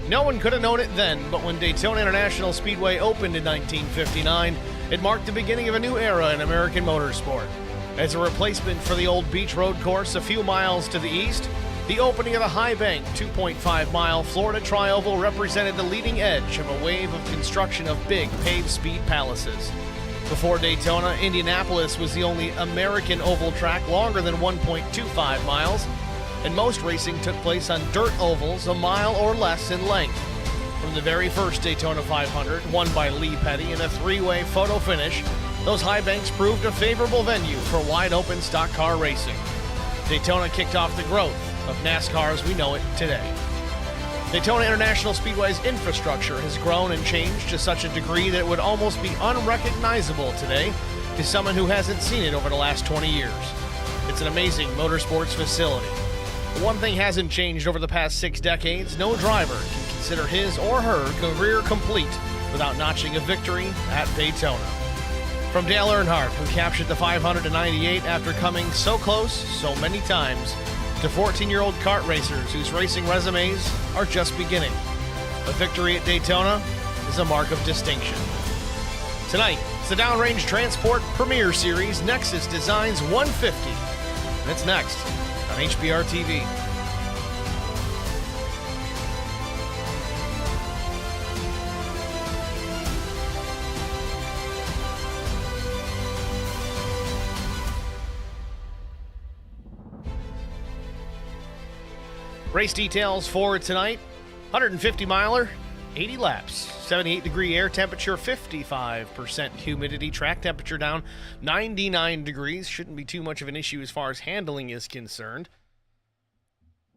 No one could have known it then, but when Daytona International Speedway opened in 1959, it marked the beginning of a new era in American motorsport. As a replacement for the old Beach Road course a few miles to the east, the opening of the high-bank 2.5-mile Florida Tri-Oval represented the leading edge of a wave of construction of big paved speed palaces. Before Daytona, Indianapolis was the only American oval track longer than 1.25 miles, and most racing took place on dirt ovals a mile or less in length. From the very first Daytona 500, won by Lee Petty in a three-way photo finish, those high banks proved a favorable venue for wide-open stock car racing. Daytona kicked off the growth of NASCAR as we know it today. Daytona International Speedway's infrastructure has grown and changed to such a degree that it would almost be unrecognizable today to someone who hasn't seen it over the last 20 years. It's an amazing motorsports facility. But one thing hasn't changed over the past 6 decades. No driver can consider his or her career complete without notching a victory at Daytona. From Dale Earnhardt, who captured the 500 in '98 after coming so close so many times, to 14-year-old kart racers whose racing resumes are just beginning. A victory at Daytona is a mark of distinction. Tonight, it's the Downrange Transport Premier Series Nexus Designs 150. And it's next on HBR TV. Race details for tonight: 150 miler, 80 laps, 78-degree air temperature, 55% humidity, track temperature down 99 degrees. Shouldn't be too much of an issue as far as handling is concerned.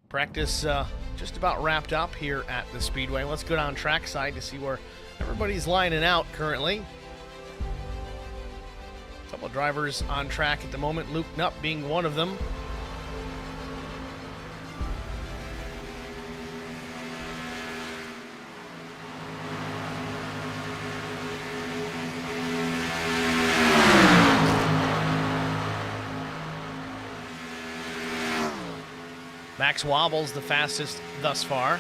Practice just about wrapped up here at the Speedway. Let's go down trackside to see where everybody's lining out currently. A couple of drivers on track at the moment, Luke Knupp being one of them. Max Wobble's the fastest thus far.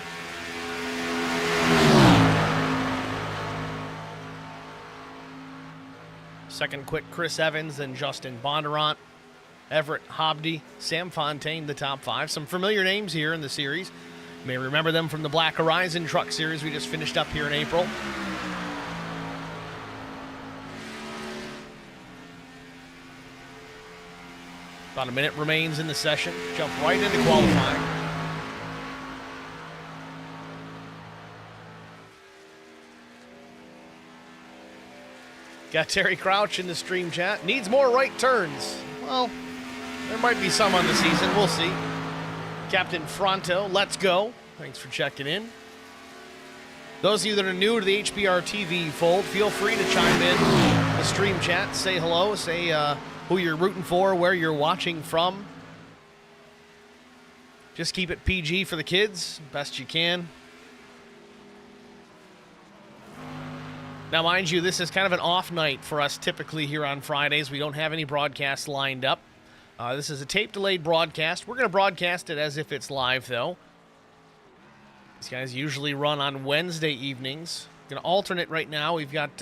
Second quick, Chris Evans, then Justin Bondurant, Everett Hobdy, Sam Fontaine, the top 5. Some familiar names here in the series. You may remember them from the Black Horizon Truck Series we just finished up here in April. About a minute remains in the session. Jump right into qualifying. Got Terry Crouch in the stream chat. Needs more right turns. Well, there might be some on the season. We'll see. Captain Fronto, let's go. Thanks for checking in. Those of you that are new to the HBR TV fold, feel free to chime in the stream chat. Say hello. Say who you're rooting for, where you're watching from. Just keep it PG for the kids, best you can. Now, mind you, this is kind of an off night for us typically here on Fridays. We don't have any broadcasts lined up. This is a tape-delayed broadcast. We're going to broadcast it as if it's live, though. These guys usually run on Wednesday evenings. Going to alternate right now. We've got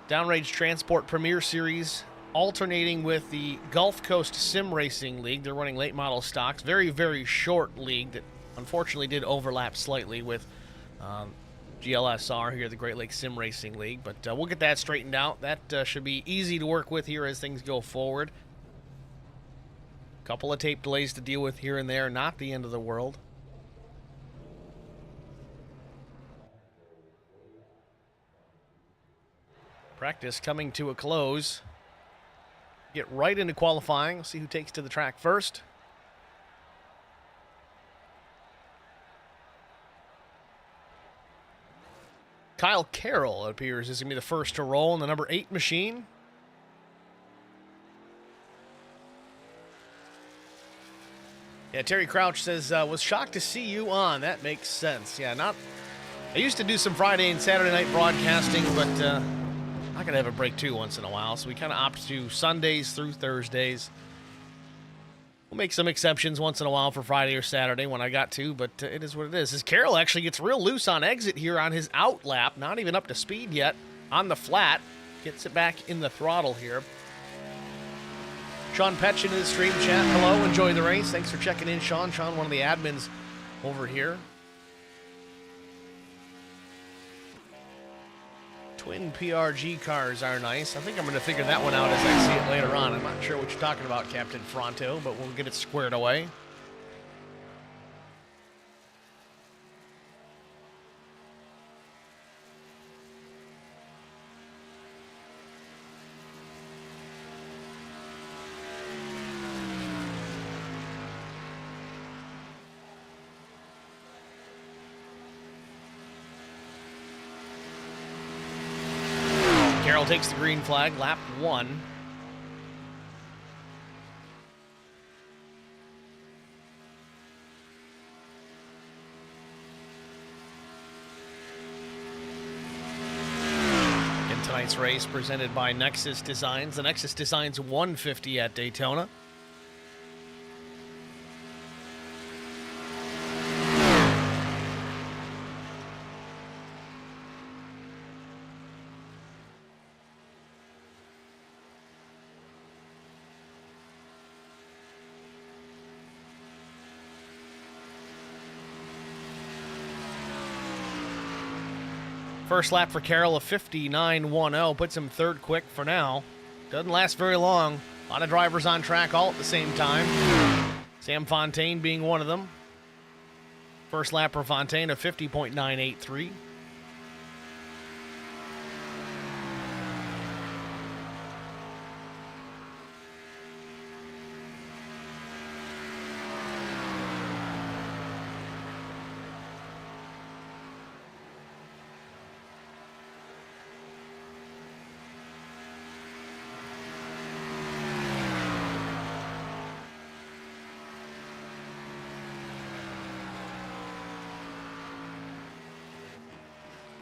Downrange Transport Premier Series alternating with the Gulf Coast Sim Racing League. They're running late model stocks. Very, very short league that unfortunately did overlap slightly with GLSR here, the Great Lakes Sim Racing League. But we'll get that straightened out. That should be easy to work with here as things go forward. Couple of tape delays to deal with here and there. Not the end of the world. Practice coming to a close. Get right into qualifying. We'll see who takes to the track first. Kyle Carroll, it appears, is going to be the first to roll in the number 8 machine. Yeah, Terry Crouch says, was shocked to see you on. That makes sense. Yeah, I used to do some Friday and Saturday night broadcasting, but I gotta have a break too once in a while, so we kind of opt to Sundays through Thursdays. We'll make some exceptions once in a while for Friday or Saturday when I got to, but it is what it is. As Carroll actually gets real loose on exit here on his out lap, not even up to speed yet on the flat. Gets it back in the throttle here. Sean Petch into the stream chat. Hello, enjoy the race. Thanks for checking in, Sean. Sean, one of the admins over here. Twin PRG cars are nice. I think I'm going to figure that one out as I see it later on. I'm not sure what you're talking about, Captain Fronto, but we'll get it squared away. Carroll takes the green flag, lap 1. In tonight's race presented by Nexus Designs. The Nexus Designs 150 at Daytona. First lap for Carroll, a 59.10, puts him third quick for now. Doesn't last very long. A lot of drivers on track all at the same time. Sam Fontaine being one of them. First lap for Fontaine, a 50.983.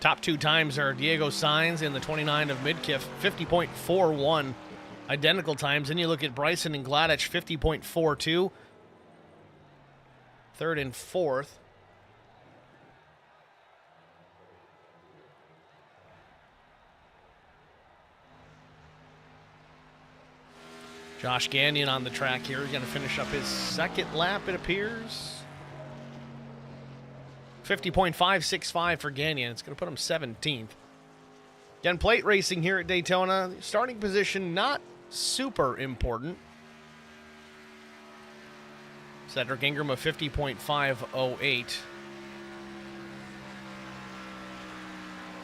Top two times are Diego Sainz in the 29 of Midkiff, 50.41. Identical times. Then you look at Bryson and Gladich, 50.42. Third and fourth. Josh Gagnon on the track here. He's going to finish up his second lap, it appears. 50.565 for Gagnon. It's going to put him 17th. Again, plate racing here at Daytona. Starting position not super important. Cedric Ingram, a 50.508.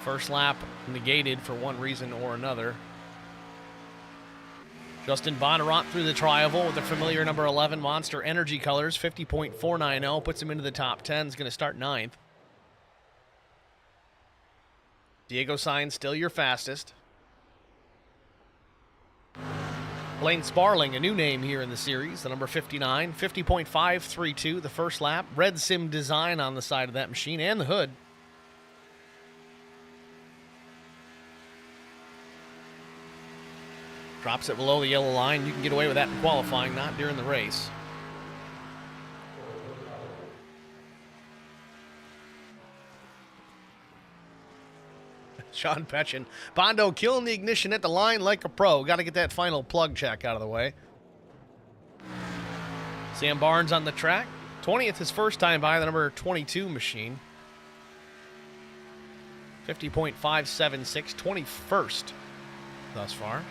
First lap negated for one reason or another. Justin Bonnarott through the tri-oval with the familiar number 11 Monster Energy colors, 50.490, puts him into the top 10. Is going to start 9th. Diego Sainz still your fastest. Blaine Sparling, a new name here in the series, the number 59, 50.532 the first lap. Red Sim design on the side of that machine and the hood. Drops it below the yellow line. You can get away with that in qualifying, not during the race. Sean Petchin. Bondo killing the ignition at the line like a pro. Got to get that final plug check out of the way. Sam Barnes on the track. 20th his first time by the number 22 machine. 50.576. 21st thus far.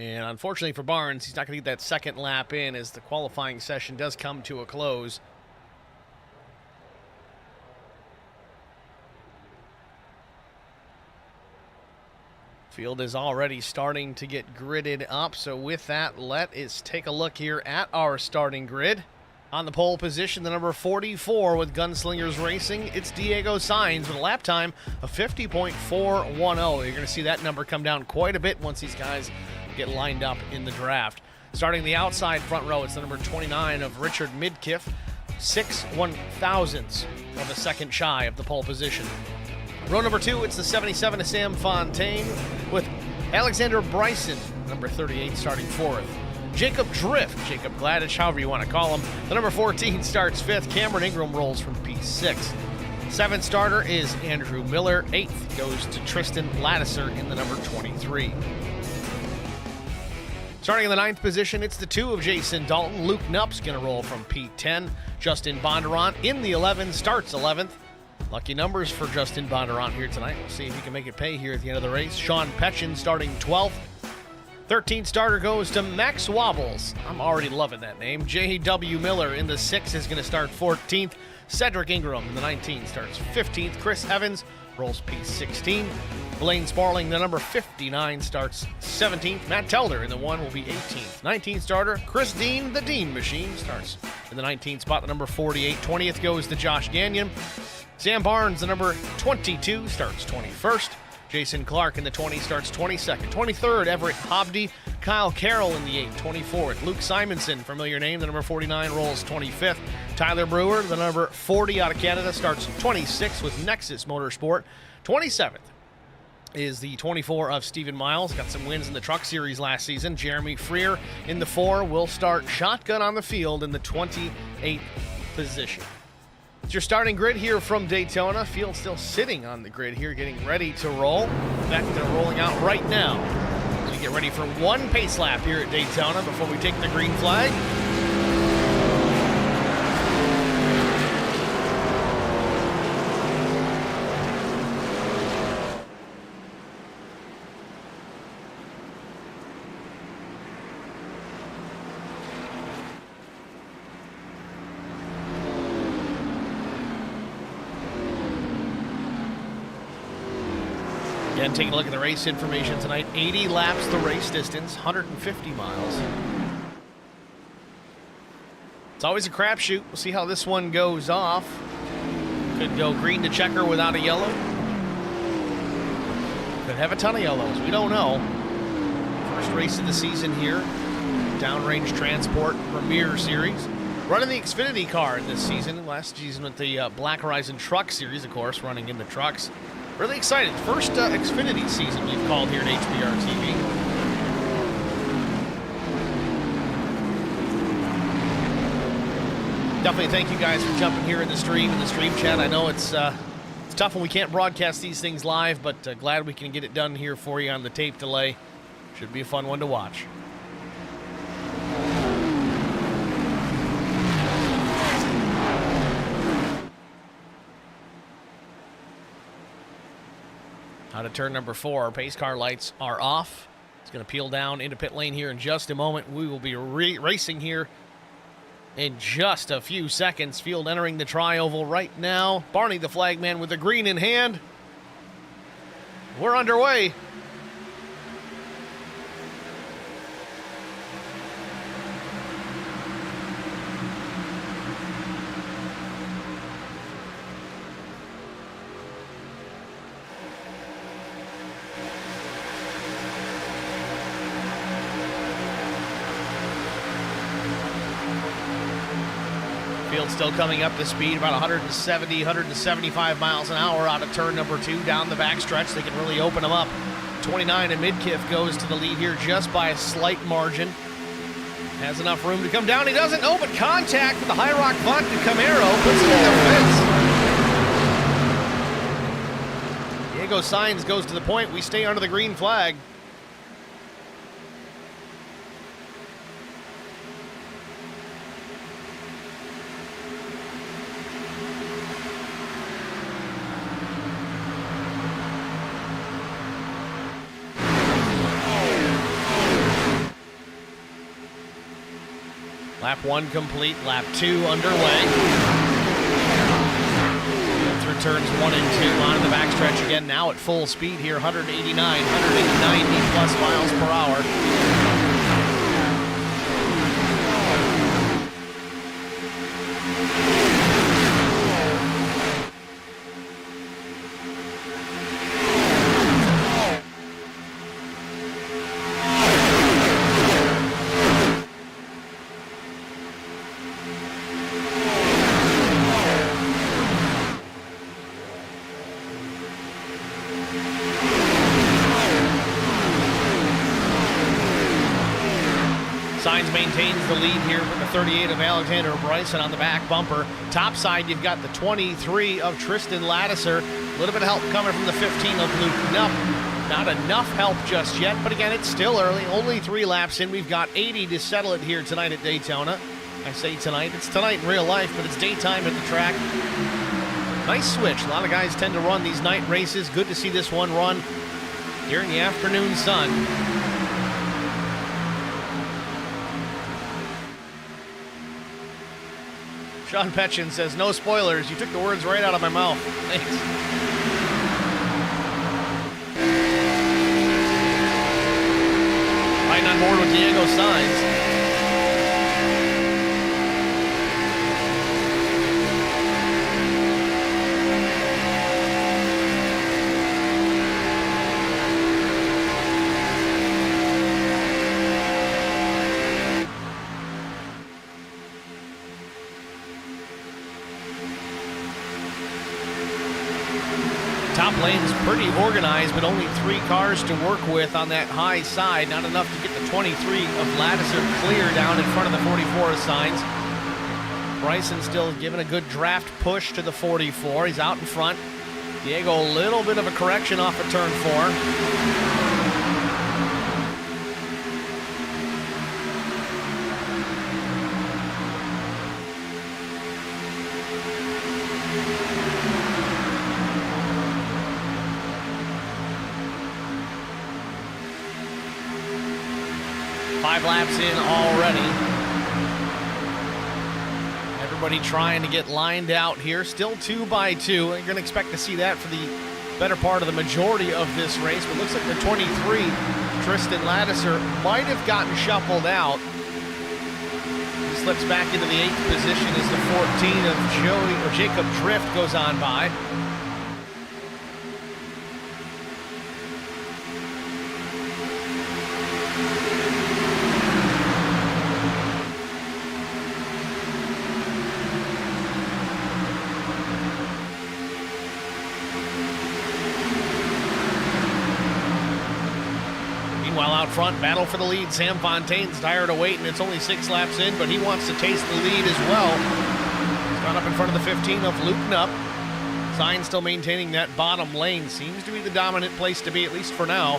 And unfortunately for Barnes, he's not going to get that second lap in as the qualifying session does come to a close. Field is already starting to get gridded up. So with that, let us take a look here at our starting grid. On the pole position, the number 44 with Gunslingers Racing, it's Diego Sainz with a lap time of 50.410. You're going to see that number come down quite a bit once these guys get lined up in the draft. Starting the outside front row, it's the number 29 of Richard Midkiff, 6/1000ths of a second shy of the pole position. Row number 2, it's the 77 of Sam Fontaine with Alexander Bryson, number 38, starting 4th. Jacob Gladish, however you want to call him, the number 14 starts 5th. Cameron Ingram rolls from P6. 7th starter is Andrew Miller. 8th goes to Tristan Lattiser in the number 23. Starting in the 9th position, it's the 2 of Jason Dalton. Luke Nupp's going to roll from P10. Justin Bondurant in the 11, starts 11th. Lucky numbers for Justin Bondurant here tonight. We'll see if he can make it pay here at the end of the race. Sean Petchin starting 12th. 13th starter goes to Max Wobbles. I'm already loving that name. J.W. Miller in the 6 is going to start 14th. Cedric Ingram in the 19 starts 15th. Chris Evans rolls P16. Blaine Sparling, the number 59, starts 17th. Matt Telder in the 1 will be 18th. 19th starter, Chris Dean, the Dean Machine, starts in the 19th spot, the number 48. 20th goes to Josh Gagnon. Sam Barnes, the number 22, starts 21st. Jason Clark in the 20 starts 22nd. 23rd, Everett Hobdy. Kyle Carroll in the 8, 24th. Luke Simonson, familiar name, the number 49, rolls 25th. Tyler Brewer, the number 40 out of Canada, starts 26th with Nexus Motorsport. 27th is the 24 of Stephen Miles. Got some wins in the Truck Series last season. Jeremy Freer in the 4 will start shotgun on the field in the 28th position. It's your starting grid here from Daytona. Field still sitting on the grid here, getting ready to roll. In fact, they're rolling out right now. So we get ready for one pace lap here at Daytona before we take the green flag. Again, taking a look at the race information tonight. 80 laps the race distance, 150 miles. It's always a crapshoot. We'll see how this one goes off. Could go green to checker without a yellow. Could have a ton of yellows. We don't know. First race of the season here. Downrange Transport Premier Series. Running the Xfinity car this season. Last season with the Black Horizon Truck Series, of course, running in the trucks. Really excited. First Xfinity season we've called here at HBR TV. Definitely thank you guys for jumping here in the stream chat. I know it's tough when we can't broadcast these things live, but glad we can get it done here for you on the tape delay. Should be a fun one to watch. Out of turn number 4, pace car lights are off. It's going to peel down into pit lane here in just a moment. We will be racing here in just a few seconds. Field entering the tri-oval right now. Barney the flagman with the green in hand. We're underway. Field still coming up to speed, about 170, 175 miles an hour out of turn number 2 down the backstretch. They can really open them up. 29 and Midkiff goes to the lead here just by a slight margin. Has enough room to come down. He doesn't. Oh, but contact with the High Rock Vodka Camaro puts him in the fence. Diego Sainz goes to the point. We stay under the green flag. Lap 1 complete, lap 2 underway. Through turns 1 and 2 on the backstretch again, now at full speed here, 189, 190 plus miles per hour. Sainz maintains the lead here with the 38 of Alexander Bryson on the back bumper. Top side, you've got the 23 of Tristan Lattiser. A little bit of help coming from the 15 of Luke Knupp. Not enough help just yet, but again, it's still early. Only 3 laps in. We've got 80 to settle it here tonight at Daytona. I say tonight. It's tonight in real life, but it's daytime at the track. Nice switch. A lot of guys tend to run these night races. Good to see this one run here in the afternoon sun. Sean Petchin says, no spoilers. You took the words right out of my mouth. Thanks. Riding on board with Diego Sainz. Top lane's pretty organized, but only 3 cars to work with on that high side. Not enough to get the 23 of Lattiser clear down in front of the 44 of Sainz. Bryson still giving a good draft push to the 44. He's out in front. Diego, a little bit of a correction off of turn 4. 5 laps in already. Everybody trying to get lined out here. Still 2 by 2. You're going to expect to see that for the better part of the majority of this race. But looks like the 23, Tristan Lattiser, might have gotten shuffled out. He slips back into the 8th position as the 14 of Jacob Drift goes on by. Meanwhile, out front, battle for the lead. Sam Fontaine's tired of waiting. It's only 6 laps in, but he wants to taste the lead as well. He's gone up in front of the 15 of Luke Knupp. Sainz still maintaining that bottom lane. Seems to be the dominant place to be, at least for now.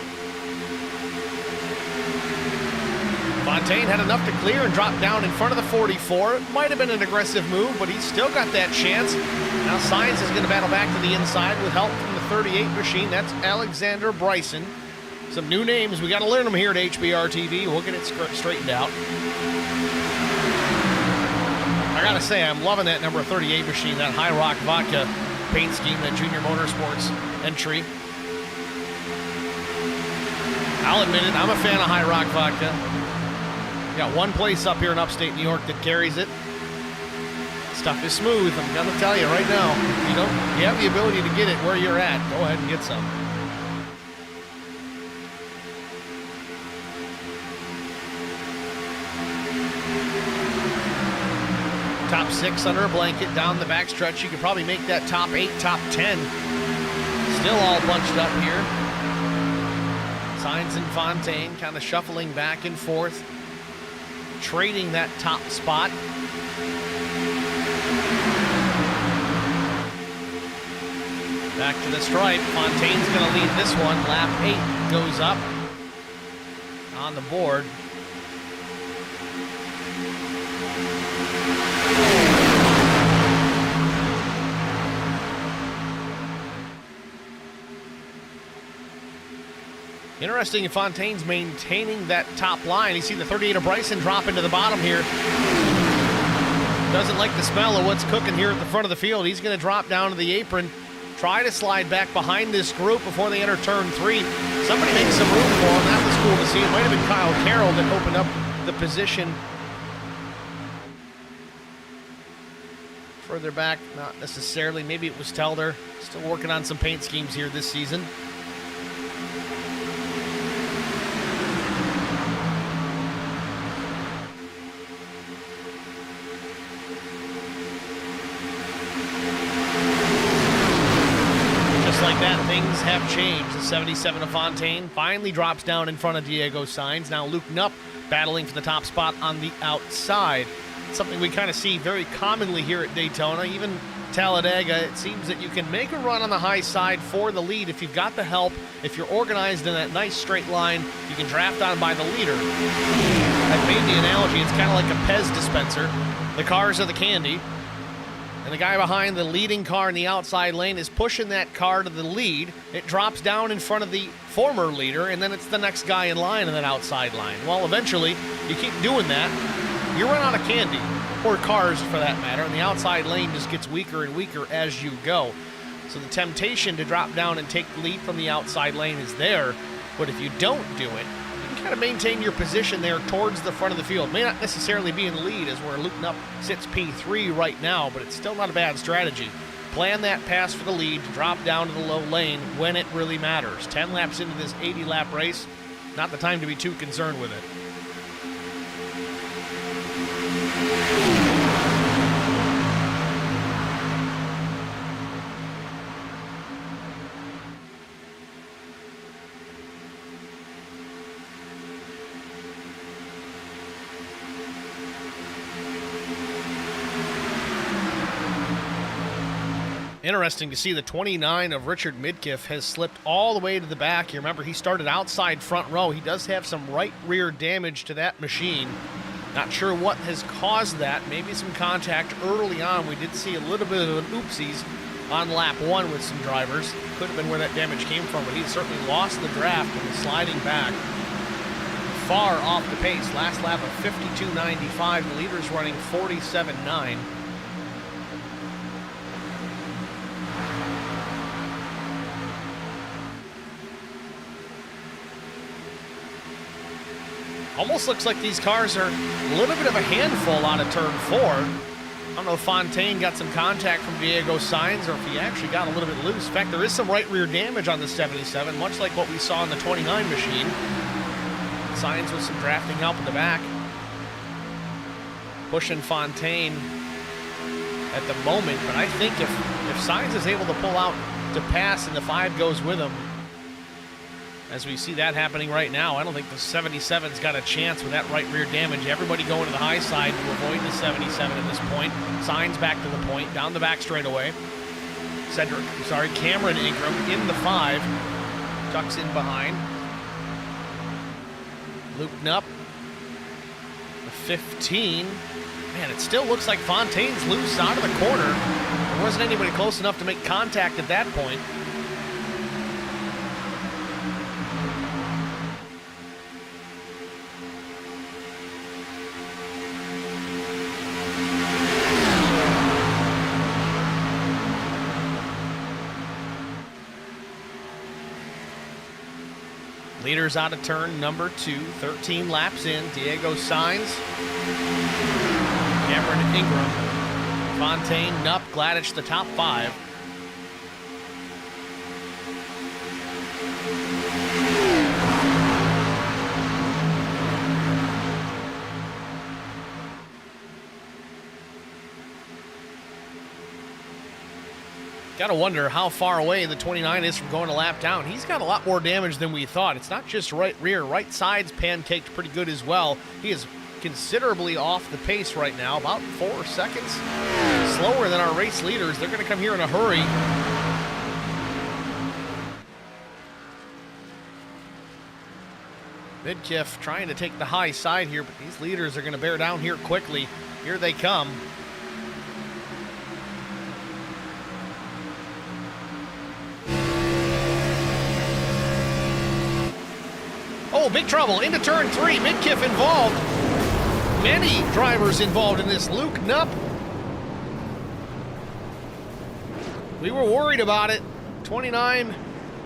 Fontaine had enough to clear and drop down in front of the 44. It might have been an aggressive move, but he's still got that chance. Now Sainz is going to battle back to the inside with help from the 38 machine. That's Alexander Bryson. Some new names. We got to learn them here at HBR TV. We'll get it straightened out. I got to say, I'm loving that number 38 machine, that High Rock Vodka paint scheme, that Junior Motorsports entry. I'll admit it, I'm a fan of High Rock Vodka. Got one place up here in upstate New York that carries it. Stuff is smooth, I'm gonna tell you right now. You have the ability to get it where you're at. Go ahead and get some. Top 6 under a blanket down the backstretch. You could probably make that top 8, top 10. Still all bunched up here. Sainz and Fontaine kind of shuffling back and forth, trading that top spot. Back to the stripe. Fontaine's going to lead this one. Lap 8 goes up on the board. Interesting, Fontaine's maintaining that top line. You see the 38 of Bryson drop into the bottom here. Doesn't like the smell of what's cooking here at the front of the field. He's going to drop down to the apron, try to slide back behind this group before they enter turn 3. Somebody makes some room for him. That was cool to see. It might have been Kyle Carroll that opened up the position further back. Not necessarily. Maybe it was Telder. Still working on some paint schemes here this season. Like that, things have changed. The 77 of Fontaine finally drops down in front of Diego Sainz. Now Luke Knupp battling for the top spot on the outside. Something we kind of see very commonly here at Daytona, even Talladega. It seems that you can make a run on the high side for the lead if you've got the help. If you're organized in that nice straight line, you can draft on by the leader. I've made the analogy, it's kind of like a Pez dispenser. The cars are the candy, and the guy behind the leading car in the outside lane is pushing that car to the lead. It drops down in front of the former leader, and then it's the next guy in line in that outside line. Well, eventually, you keep doing that, you run out of candy, or cars for that matter, and the outside lane just gets weaker and weaker as you go. So the temptation to drop down and take the lead from the outside lane is there, but if you don't do it, you can kind of maintain your position there towards the front of the field. May not necessarily be in the lead as where Luke Knupp sits P3 right now, but it's still not a bad strategy. Plan that pass for the lead to drop down to the low lane when it really matters. 10 laps into this 80-lap race, not the time to be too concerned with it. Interesting to see the 29 of Richard Midkiff has slipped all the way to the back. You remember he started outside front row. He does have some right rear damage to that machine. Not sure what has caused that. Maybe some contact early on. We did see a little bit of an oopsies on lap 1 with some drivers. Could have been where that damage came from, but he certainly lost the draft and was sliding back. Far off the pace. Last lap of 52.95. The leader's running 47.9. Almost looks like these cars are a little bit of a handful out of turn 4. I don't know if Fontaine got some contact from Diego Sainz or if he actually got a little bit loose. In fact, there is some right rear damage on the 77, much like what we saw in the 29 machine. Sainz with some drafting help in the back. Pushing Fontaine at the moment, but I think if Sainz is able to pull out to pass and the 5 goes with him, as we see that happening right now, I don't think the 77's got a chance with that right rear damage. Everybody going to the high side to avoid the 77 at this point. Sainz back to the point, down the back straightaway. Cameron Ingram in the 5. Tucks in behind. Luke Knupp, the 15. Man, it still looks like Fontaine's loose out of the corner. There wasn't anybody close enough to make contact at that point. Leaders out of turn number 2, 13 laps in. Diego Sainz, Cameron Ingram, Fontaine, Knupp, Gladich, the top 5. Got to wonder how far away the 29 is from going a lap down. He's got a lot more damage than we thought. It's not just right rear. Right side's pancaked pretty good as well. He is considerably off the pace right now, about 4 seconds slower than our race leaders. They're going to come here in a hurry. Midkiff trying to take the high side here, but these leaders are going to bear down here quickly. Here they come. Oh, big trouble into turn 3. Midkiff involved. Many drivers involved in this. Luke Knupp. We were worried about it. 29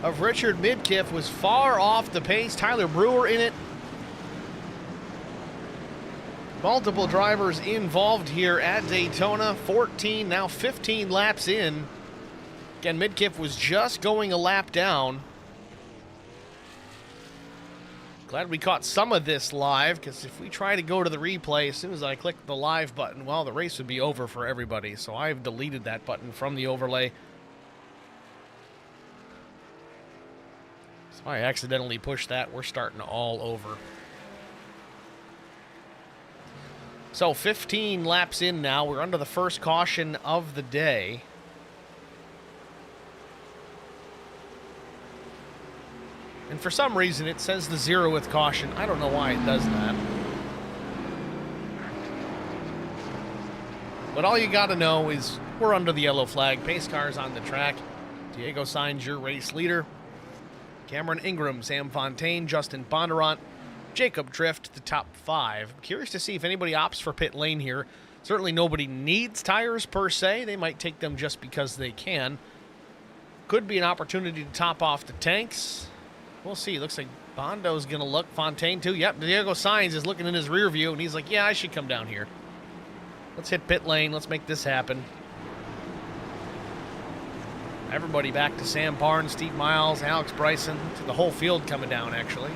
of Richard Midkiff was far off the pace. Tyler Brewer in it. Multiple drivers involved here at Daytona. 14, now 15 laps in. Again, Midkiff was just going a lap down. Glad we caught some of this live, because if we try to go to the replay, as soon as I click the live button, well, the race would be over for everybody. So I've deleted that button from the overlay. I accidentally pushed that. We're starting all over. So 15 laps in now. We're under the first caution of the day. And for some reason, it says the 0th caution. I don't know why it does that. But all you got to know is we're under the yellow flag. Pace cars on the track. Diego Sainz, your race leader. Cameron Ingram, Sam Fontaine, Justin Bondurant, Jacob Drift, the top 5. I'm curious to see if anybody opts for pit lane here. Certainly nobody needs tires per se. They might take them just because they can. Could be an opportunity to top off the tanks. We'll see. Looks like Bondo's going to look. Fontaine, too. Yep, Diego Sainz is looking in his rear view, and he's like, yeah, I should come down here. Let's hit pit lane. Let's make this happen. Everybody back to Sam Barnes, Steve Miles, Alex Bryson, to the whole field coming down, actually.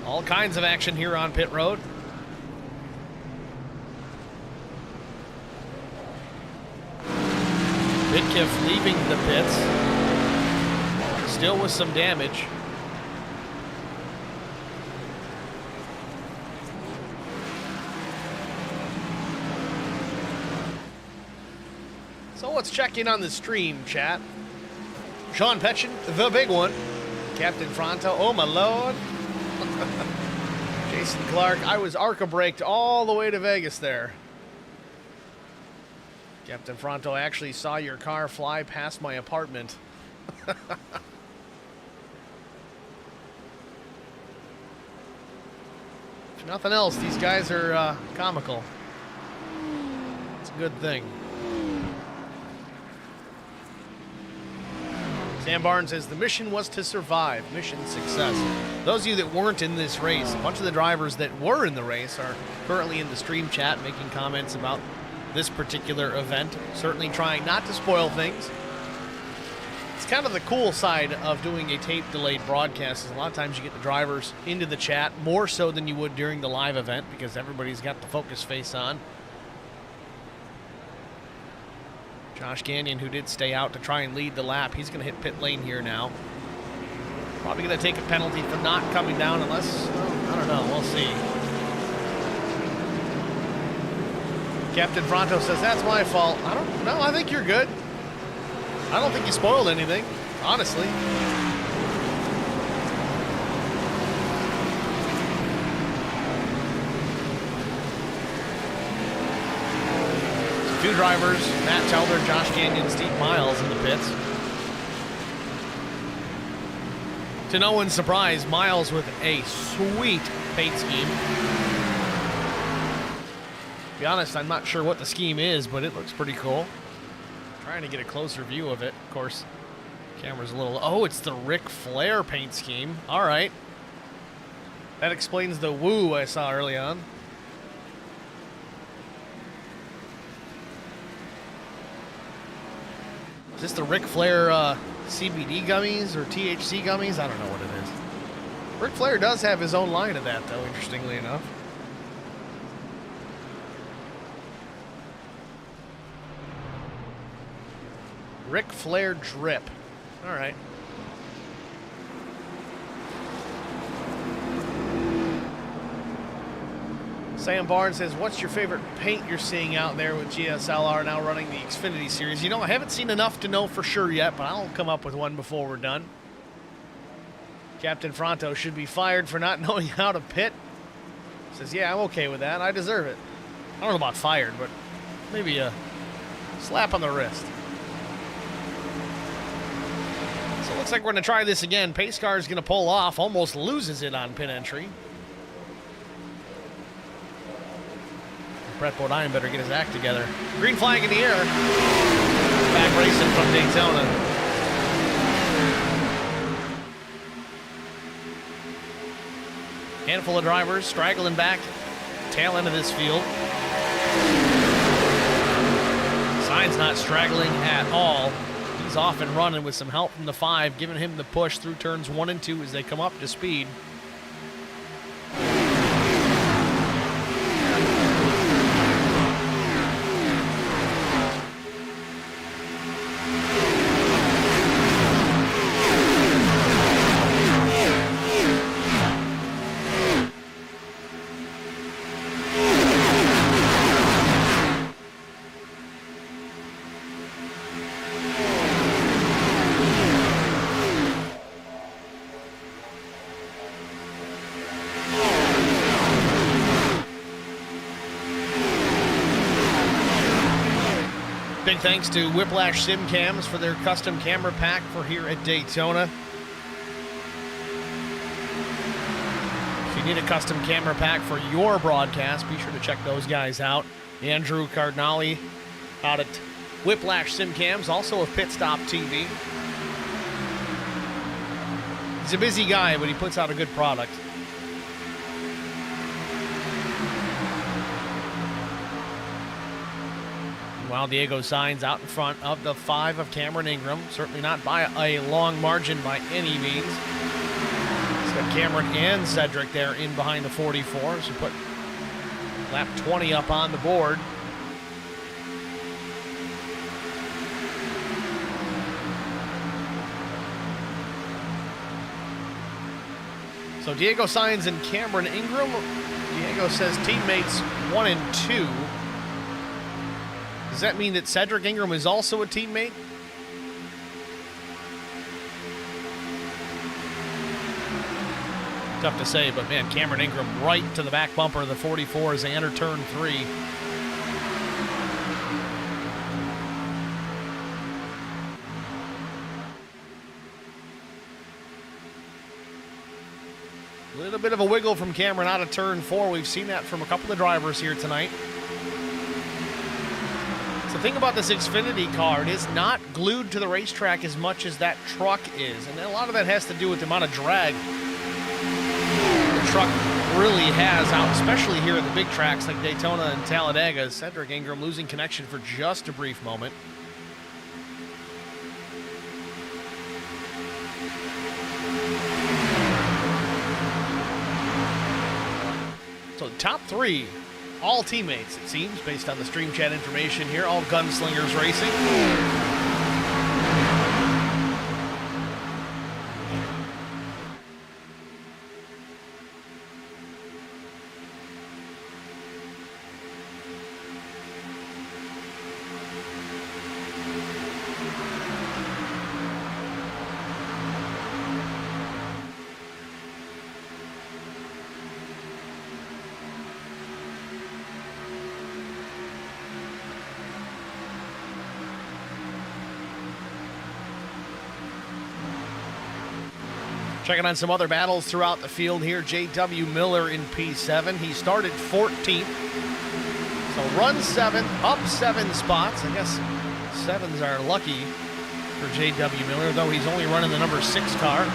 All kinds of action here on pit road. Bitkiff leaving the pits. Still with some damage. So let's check in on the stream, chat. Sean Petchin, the big one. Captain Fronto, oh my lord. Jason Clark, I was ARCA braked all the way to Vegas there. Captain Fronto, I actually saw your car fly past my apartment. If nothing else, these guys are comical. It's a good thing. Sam Barnes says the mission was to survive. Mission success. Those of you that weren't in this race, a bunch of the drivers that were in the race are currently in the stream chat making comments about this particular event. Certainly trying not to spoil things. It's kind of the cool side of doing a tape-delayed broadcast is a lot of times you get the drivers into the chat more so than you would during the live event because everybody's got the focus face on. Josh Gagnon, who did stay out to try and lead the lap, he's going to hit pit lane here now. Probably going to take a penalty for not coming down unless, I don't know, we'll see. Captain Fronto says, that's my fault. I don't know, I think you're good. I don't think you spoiled anything, honestly. Two drivers, Matt Telder, Josh Gagnon, Steve Miles in the pits. To no one's surprise, Miles with a sweet paint scheme. To be honest, I'm not sure what the scheme is, but it looks pretty cool. Trying to get a closer view of it. Of course, camera's a little... Oh, it's the Ric Flair paint scheme. All right. That explains the woo I saw early on. Is this the Ric Flair CBD gummies or THC gummies? I don't know what it is. Ric Flair does have his own line of that, though, interestingly enough. Ric Flair drip. All right. Sam Barnes says, what's your favorite paint you're seeing out there with GSLR now running the Xfinity Series? You know, I haven't seen enough to know for sure yet, but I'll come up with one before we're done. Captain Fronto should be fired for not knowing how to pit. Says, yeah, I'm okay with that. I deserve it. I don't know about fired, but maybe a slap on the wrist. So it looks like we're going to try this again. Pace car is going to pull off, almost loses it on pit entry. Brett Bodine better get his act together. Green flag in the air. Back racing from Daytona. Handful of drivers straggling back, tail end of this field. Sainz not straggling at all. He's off and running with some help from the 5, giving him the push through turns 1 and 2 as they come up to speed. Big thanks to Whiplash Sim Cams for their custom camera pack for here at Daytona. If you need a custom camera pack for your broadcast, be sure to check those guys out. Andrew Cardinale out at Whiplash Sim Cams, also of Pit Stop TV. He's a busy guy, but he puts out a good product. While Diego Sainz out in front of the 5 of Cameron Ingram, certainly not by a long margin by any means. It's got Cameron and Cedric there in behind the 44, so put lap 20 up on the board. So Diego Sainz and Cameron Ingram. Diego says teammates 1 and 2. Does that mean that Cedric Ingram is also a teammate? Tough to say, but man, Cameron Ingram right to the back bumper of the 44 as they enter turn 3. A little bit of a wiggle from Cameron out of turn 4. We've seen that from a couple of drivers here tonight. The thing about this Xfinity car, it is not glued to the racetrack as much as that truck is. And a lot of that has to do with the amount of drag the truck really has out, especially here at the big tracks like Daytona and Talladega. Cedric Ingram losing connection for just a brief moment. So the top 3, all teammates, it seems, based on the stream chat information here. All Gunslingers Racing. Checking on some other battles throughout the field here. J.W. Miller in P7. He started 14th. So run 7, up 7 spots. I guess 7s are lucky for J.W. Miller, though he's only running the number 6 car.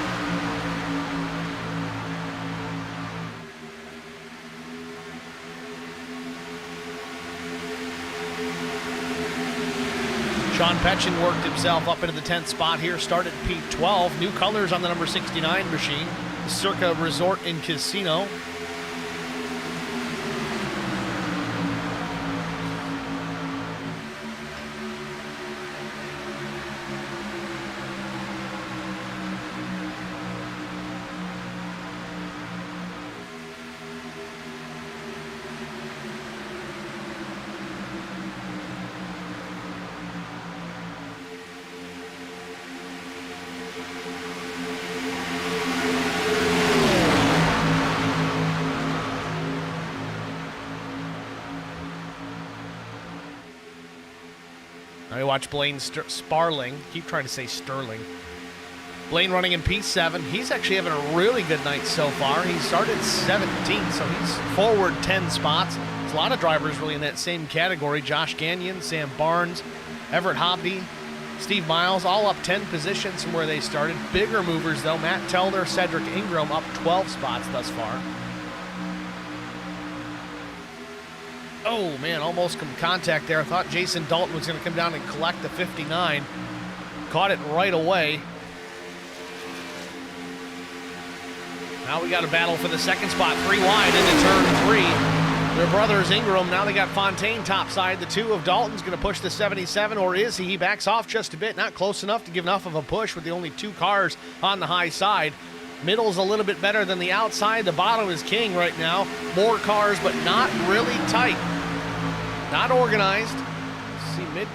Sean Petchin worked himself up into the 10th spot here, started P12. New colors on the number 69 machine, Circa Resort and Casino. I watch Blaine Sparling. Keep trying to say Sterling. Blaine running in P7. He's actually having a really good night so far. He started 17th, so he's forward 10 spots. There's a lot of drivers really in that same category. Josh Gagnon, Sam Barnes, Everett Hoppy, Steve Miles, all up 10 positions from where they started. Bigger movers, though. Matt Telder, Cedric Ingram up 12 spots thus far. Oh, man, almost contact there. I thought Jason Dalton was going to come down and collect the 59. caught it right away. Now we got a battle for the second spot, 3 wide into turn 3. Their brothers Ingram, now they got Fontaine topside. The 2 of Dalton's going to push the 77, or is he? He backs off just a bit, not close enough to give enough of a push with the only 2 cars on the high side. Middle's a little bit better than the outside. The bottom is king right now. More cars, but not really tight. Not organized. See mid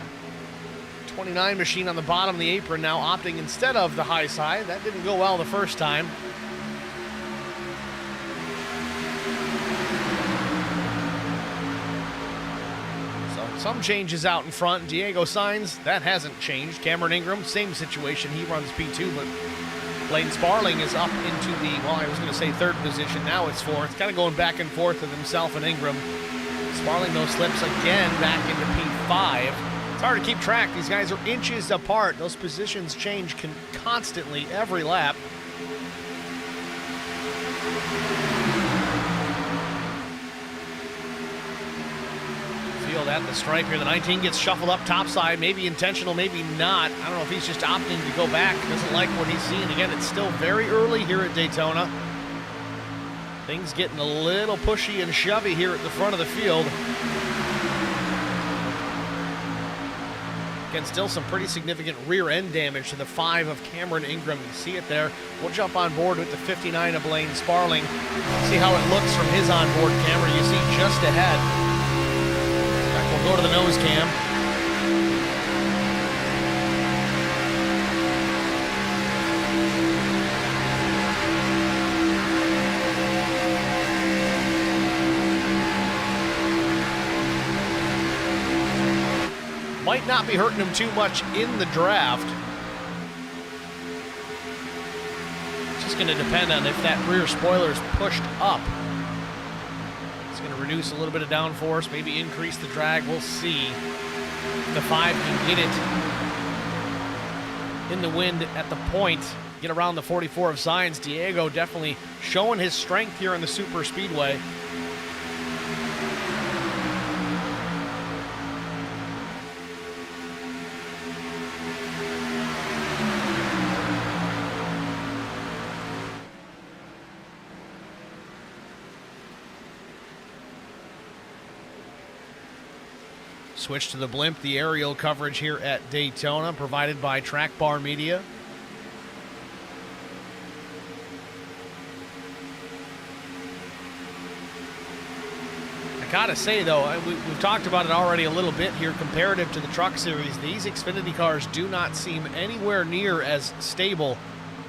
29 machine on the bottom of the apron now opting instead of the high side. That didn't go well the first time. Some changes out in front. Diego Sainz, that hasn't changed. Cameron Ingram, same situation. He runs P2, but Blaine Sparling is up into the, well, I was going to say third position. Now it's fourth. Kind of going back and forth with himself and Ingram. Sparling, though, slips again back into P5. It's hard to keep track. These guys are inches apart. Those positions change constantly every lap. At the stripe here. The 19 gets shuffled up topside, maybe intentional, maybe not. I don't know if he's just opting to go back. Doesn't like what he's seeing. Again, it's still very early here at Daytona. Things getting a little pushy and shovey here at the front of the field. Again, still some pretty significant rear end damage to the 5 of Cameron Ingram. You see it there. We'll jump on board with the 59 of Blaine Sparling. See how it looks from his onboard camera. You see just ahead. We'll go to the nose cam. Might not be hurting him too much in the draft. It's just going to depend on if that rear spoiler is pushed up. Reduce a little bit of downforce, maybe increase the drag. We'll see if the 5 can get it in the wind at the point, get around the 44 of Sainz. Diego definitely showing his strength here in the super speedway. Switch to the blimp, the aerial coverage here at Daytona, provided by Track Bar Media. I gotta say, though, we've talked about it already a little bit here, comparative to the Truck Series. These Xfinity cars do not seem anywhere near as stable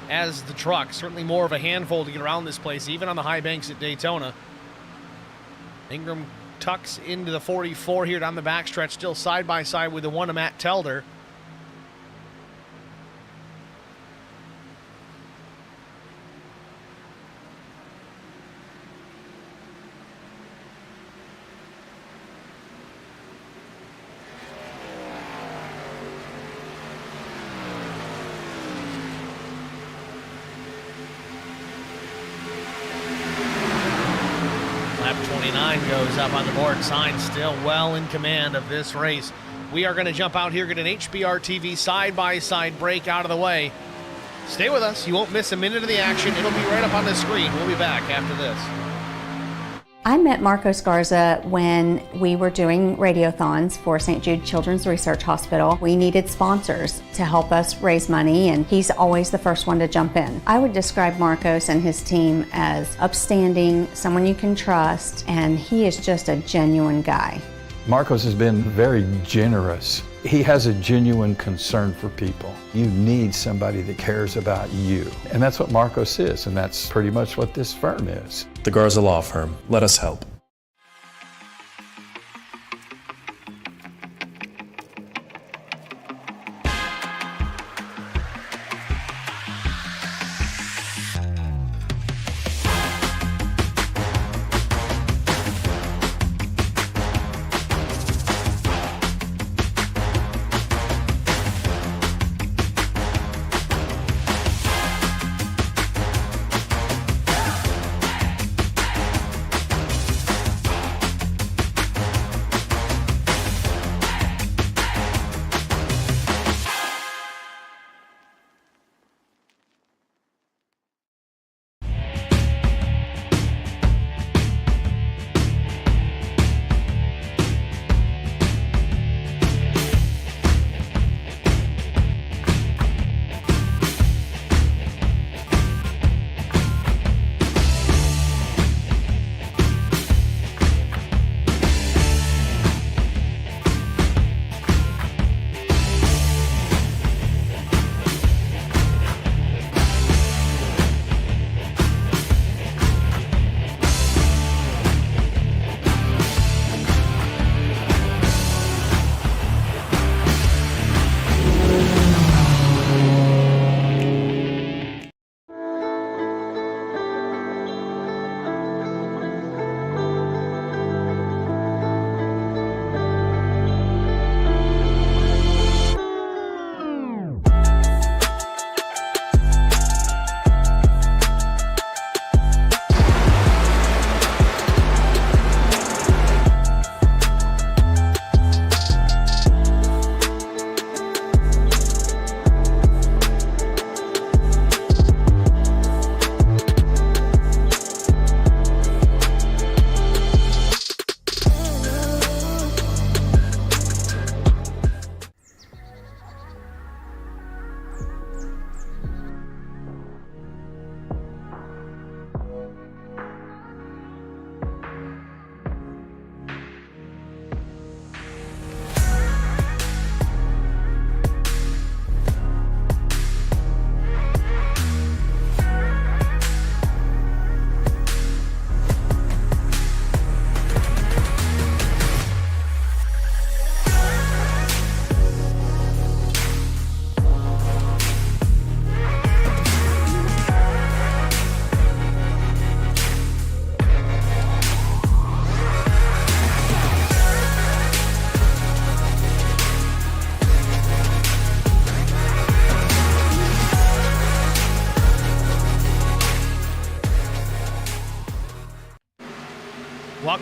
as the truck. Certainly more of a handful to get around this place, even on the high banks at Daytona. Ingram tucks into the 44 here down the backstretch, still side by side with the 1 of Matt Telder. Lap 29 goes up on the board. Sainz still well in command of this race. We are going to jump out here, get an HBR TV side-by-side break out of the way. Stay with us. You won't miss a minute of the action. It'll be right up on the screen. We'll be back after this. I met Marco Scarza when we were doing radiothons for St. Jude Children's Research Hospital. We needed sponsors to help us raise money, and he's always the first one to jump in. I would describe Marcos and his team as upstanding, someone you can trust, and he is just a genuine guy. Marcos has been very generous. He has a genuine concern for people. You need somebody that cares about you. And that's what Marcos is, and that's pretty much what this firm is. The Garza Law Firm. Let us help.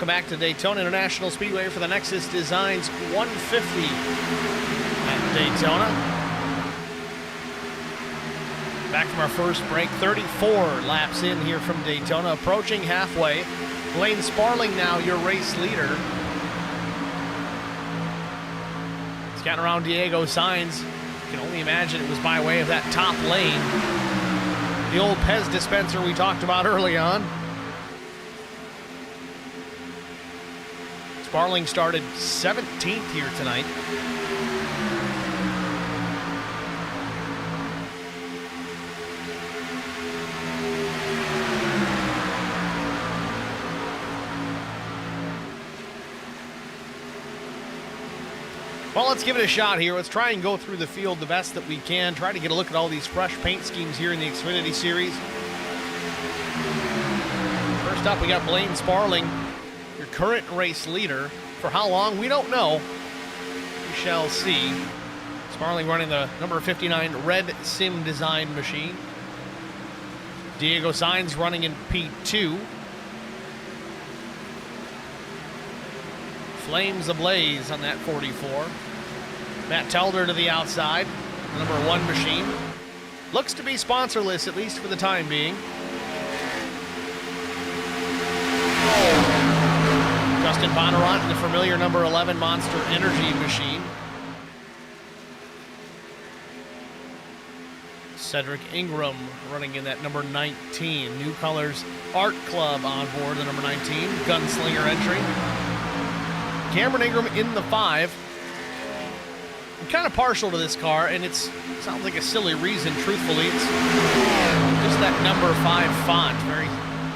Welcome back to Daytona International Speedway for the Nexus Designs 150 at Daytona. Back from our first break, 34 laps in here from Daytona, approaching halfway. Blaine Sparling now your race leader. Scouting around Diego Sainz. You can only imagine it was by way of that top lane. The old Pez dispenser we talked about early on. Sparling started 17th here tonight. Well, let's give it a shot here. Let's try and go through the field the best that we can. Try to get a look at all these fresh paint schemes here in the Xfinity Series. First up, we got Blaine Sparling, your current race leader. For how long, we don't know. We shall see. Sparling running the number 59 red sim design machine. Diego Sainz running in P2. Flames ablaze on that 44. Matt Telder to the outside, the number 1 machine. Looks to be sponsorless, at least for the time being. Justin Bonnerant in the familiar number 11 Monster Energy machine. Cedric Ingram running in that number 19. New Colors Art Club on board, the number 19. Gunslinger entry. Cameron Ingram in the 5. I'm kind of partial to this car, and it sounds like a silly reason, truthfully. It's just that number 5 font, very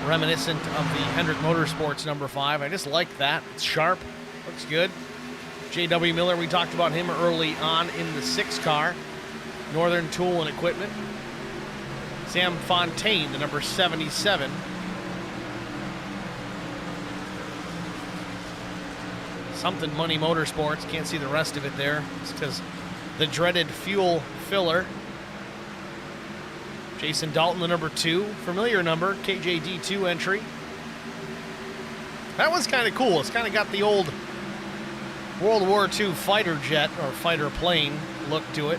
reminiscent of the Hendrick Motorsports number 5. I just like that. It's sharp, looks good. J.W. Miller, we talked about him early on in the 6 car. Northern Tool and Equipment. Sam Fontaine, the number 77. Something Money Motorsports, can't see the rest of it there. It's because the dreaded fuel filler. Jason Dalton, the number 2, familiar number, KJD2 entry. That one's kind of cool. It's kind of got the old World War II fighter jet or fighter plane look to it.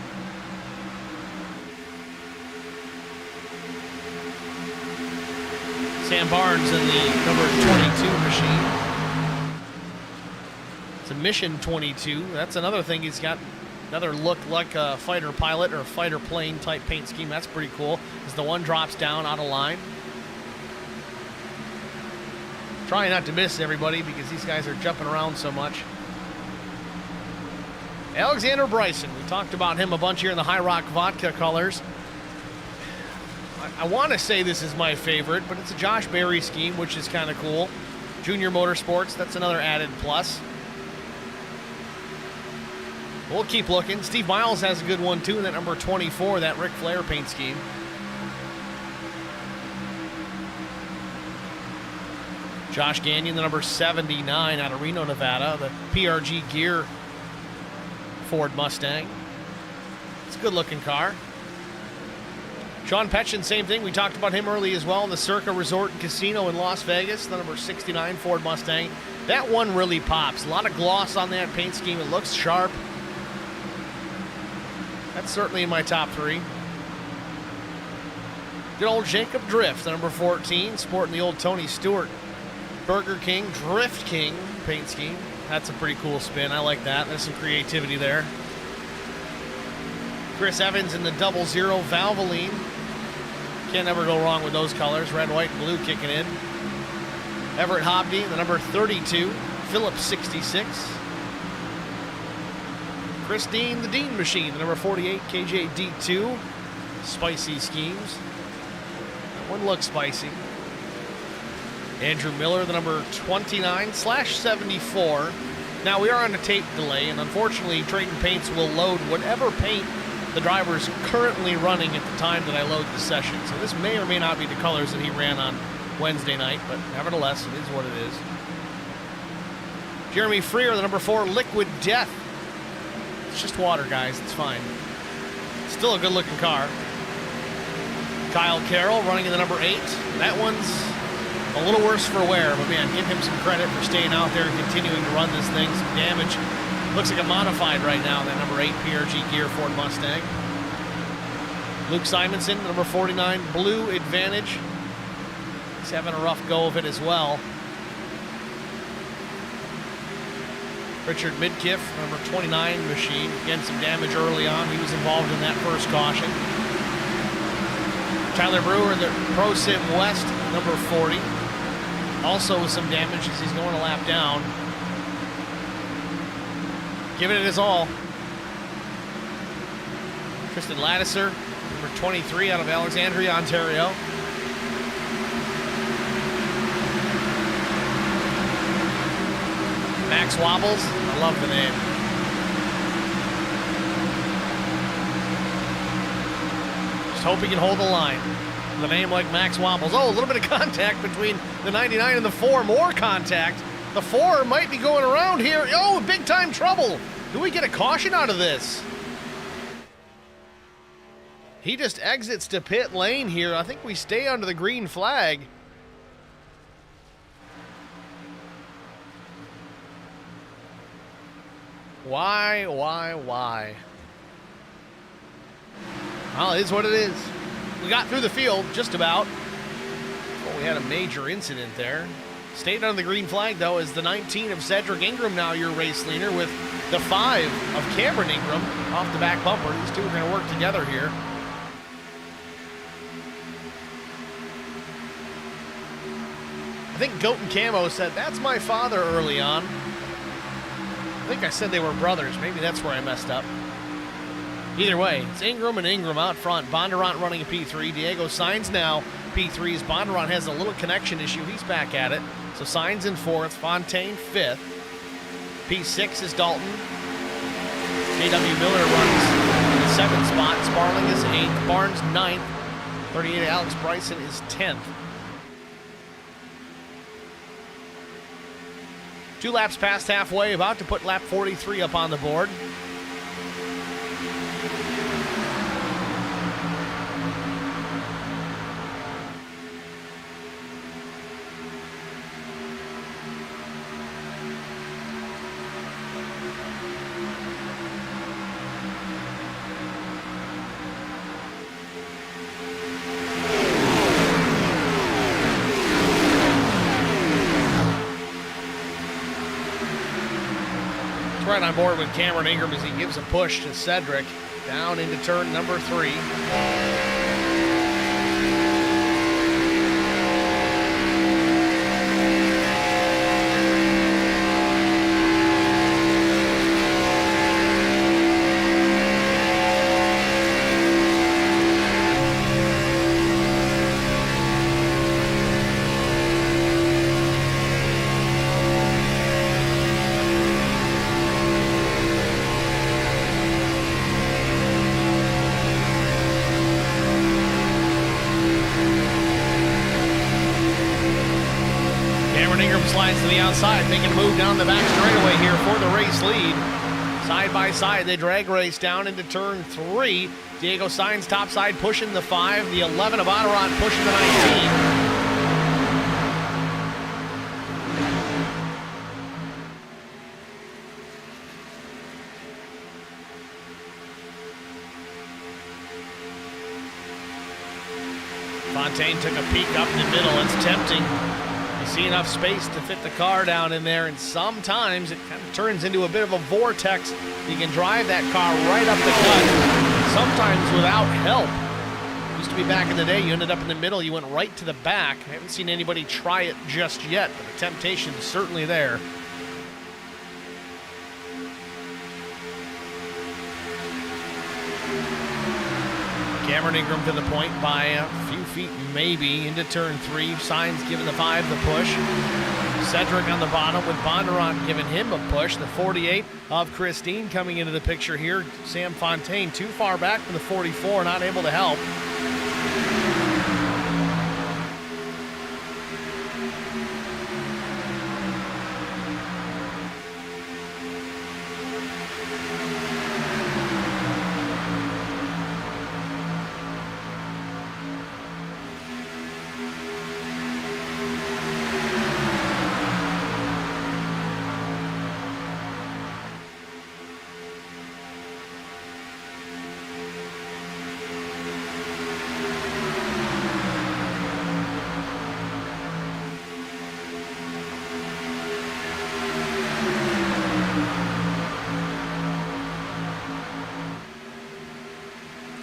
Sam Barnes in the number 22 machine. It's a Mission 22. That's another thing. He's got another look like a fighter pilot or fighter plane type paint scheme. That's pretty cool. As the one drops down out of line. Trying not to miss everybody because these guys are jumping around so much. Alexander Bryson. We talked about him a bunch here in the High Rock Vodka colors. I want to say this is my favorite, but it's a Josh Berry scheme, which is kind of cool. Junior Motorsports, that's another added plus. We'll keep looking. Steve Miles has a good one, too, in that number 24, that Ric Flair paint scheme. Josh Gagnon, the number 79 out of Reno, Nevada, the PRG Gear Ford Mustang. It's a good-looking car. Sean Petchen, same thing. We talked about him early as well in the Circa Resort and Casino in Las Vegas, the number 69 Ford Mustang. That one really pops. A lot of gloss on that paint scheme. It looks sharp. That's certainly in my top 3. Good old Jacob Drift, the number 14, sporting the old Tony Stewart Burger King Drift King paint scheme. That's a pretty cool spin. I like that. There's some creativity there. Chris Evans in the 00 Valvoline. Can't ever go wrong with those colors. Red, white, and blue kicking in. Everett Hobby, the number 32. Phillips 66. Chris Dean, the Dean Machine, the number 48 KJD2. Spicy schemes. That one looks spicy. Andrew Miller, the number 29/74. Now we are on a tape delay, and unfortunately Trayton Paints will load whatever paint the driver is currently running at the time that I load the session. So this may or may not be the colors that he ran on Wednesday night, but nevertheless, it is what it is. Jeremy Freer, the number 4 Liquid Death. It's just water, guys. It's fine. Still a good-looking car. Kyle Carroll running in the number 8. That one's A little worse for wear, but man, give him some credit for staying out there and continuing to run this thing. Some damage. Looks like a modified right now, that number 8 PRG gear Ford Mustang. Luke Simonson, number 49, Blue Advantage. He's having a rough go of it as well. Richard Midkiff, number 29 Machine. Again, some damage early on. He was involved in that first caution. Tyler Brewer, the Pro Sim West, number 40. Also with some damage as he's going a lap down. Giving it his all. Tristan Lattiser, number 23 out of Alexandria, Ontario. Max Wobbles, I love the name. Just hope he can hold the line. With a name like Max Wobbles. Oh, a little bit of contact between the 99 and the 4. More contact. The 4 might be going around here. Oh, big time trouble. Do we get a caution out of this? He just exits to pit lane here. I think we stay under the green flag. Why? Well, it is what it is. We got through the field, just about. Well, we had a major incident there. Stayed under the green flag, though, as the 19 of Cedric Ingram now your race leader, with the 5 of Cameron Ingram off the back bumper. These two are going to work together here. I think Goat and Camo said, "That's my father," early on. I think I said they were brothers. Maybe that's where I messed up. Either way, it's Ingram and Ingram out front. Bondurant running a P3. Diego Sainz now P3s. Bondurant has a little connection issue. He's back at it. So Sainz in 4th. Fontaine 5th. P6 is Dalton. J.W. Miller runs in the 7th spot. Sparling is 8th. Barnes 9th. 38 Alex Bryson is 10th. 2 laps past halfway, about to put lap 43 up on the board. Right on board with Cameron Ingram as he gives a push to Cedric down into turn number 3. Slides to the outside, making a move down the back straightaway here for the race lead. Side by side, they drag race down into turn 3. Diego Sainz topside pushing the 5. The 11 of Bondurant pushing the 19. Fontaine took a peek up in the middle. It's tempting. See enough space to fit the car down in there, and sometimes it kind of turns into a bit of a vortex. You can drive that car right up the cut, sometimes without help. Used to be back in the day, you ended up in the middle, you went right to the back. I haven't seen anybody try it just yet, but the temptation is certainly there. Cameron Ingram to the point by a few feet, maybe, into turn 3. Sainz giving the 5 the push. Cedric on the bottom with Bondurant giving him a push. The 48 of Christine coming into the picture here. Sam Fontaine too far back from the 44, not able to help.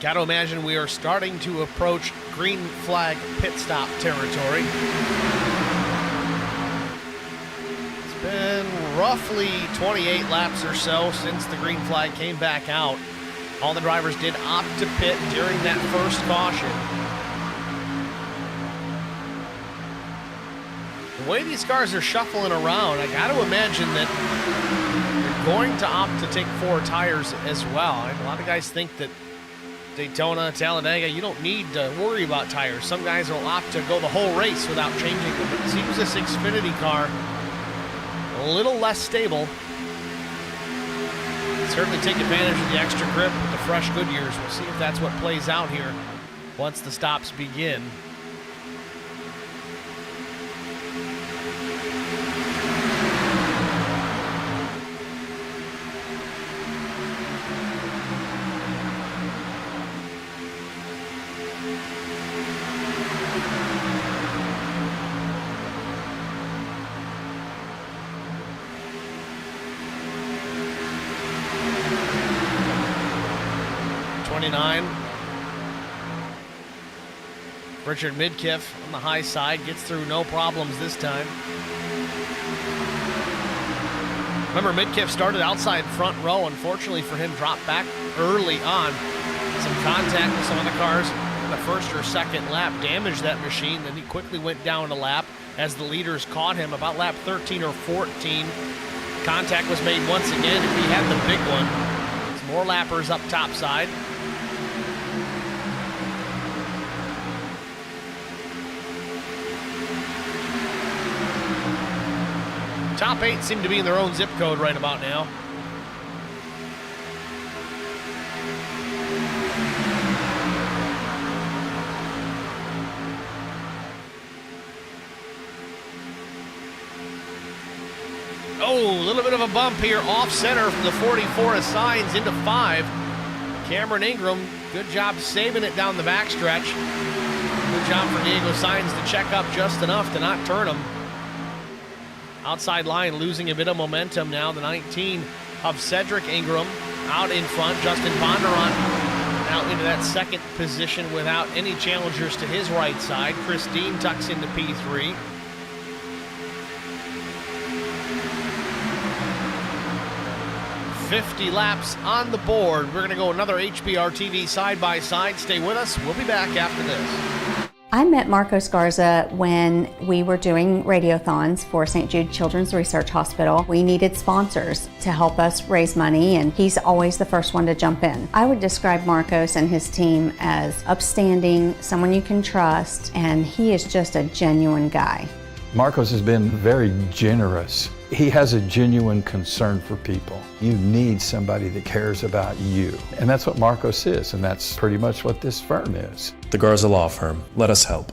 Got to imagine we are starting to approach green flag pit stop territory. It's been roughly 28 laps or so since the green flag came back out. All the drivers did opt to pit during that first caution. The way these cars are shuffling around, I got to imagine that they're going to opt to take 4 tires as well. A lot of guys think that Daytona, Talladega, you don't need to worry about tires. Some guys will opt to go the whole race without changing them. But it seems this Xfinity car a little less stable. Certainly take advantage of the extra grip with the fresh Goodyears. We'll see if that's what plays out here once the stops begin. Richard Midkiff on the high side gets through no problems this time. Remember, Midkiff started outside front row. Unfortunately for him, dropped back early on. Some contact with some of the cars in the first or second lap damaged that machine. Then he quickly went down a lap as the leaders caught him about lap 13 or 14. Contact was made once again, and he had the big one. Some more lappers up top side. Top 8 seem to be in their own zip code right about now. Oh, a little bit of a bump here off center from the 44 assigns into 5. Cameron Ingram, good job saving it down the backstretch. Good job for Diego Sainz to check up just enough to not turn him. Outside line losing a bit of momentum now. The 19 of Cedric Ingram out in front. Justin Bondurant now into that second position without any challengers to his right side. Chris Dean tucks into P3. .50 laps on the board. We're going to go another HBR TV side-by-side. Stay with us. We'll be back after this. I met Marcos Garza when we were doing radiothons for St. Jude Children's Research Hospital. We needed sponsors to help us raise money, and he's always the first one to jump in. I would describe Marcos and his team as upstanding, someone you can trust, and he is just a genuine guy. Marcos has been very generous. He has a genuine concern for people. You need somebody that cares about you. And that's what Marcos is, and that's pretty much what this firm is. The Garza Law Firm. Let us help.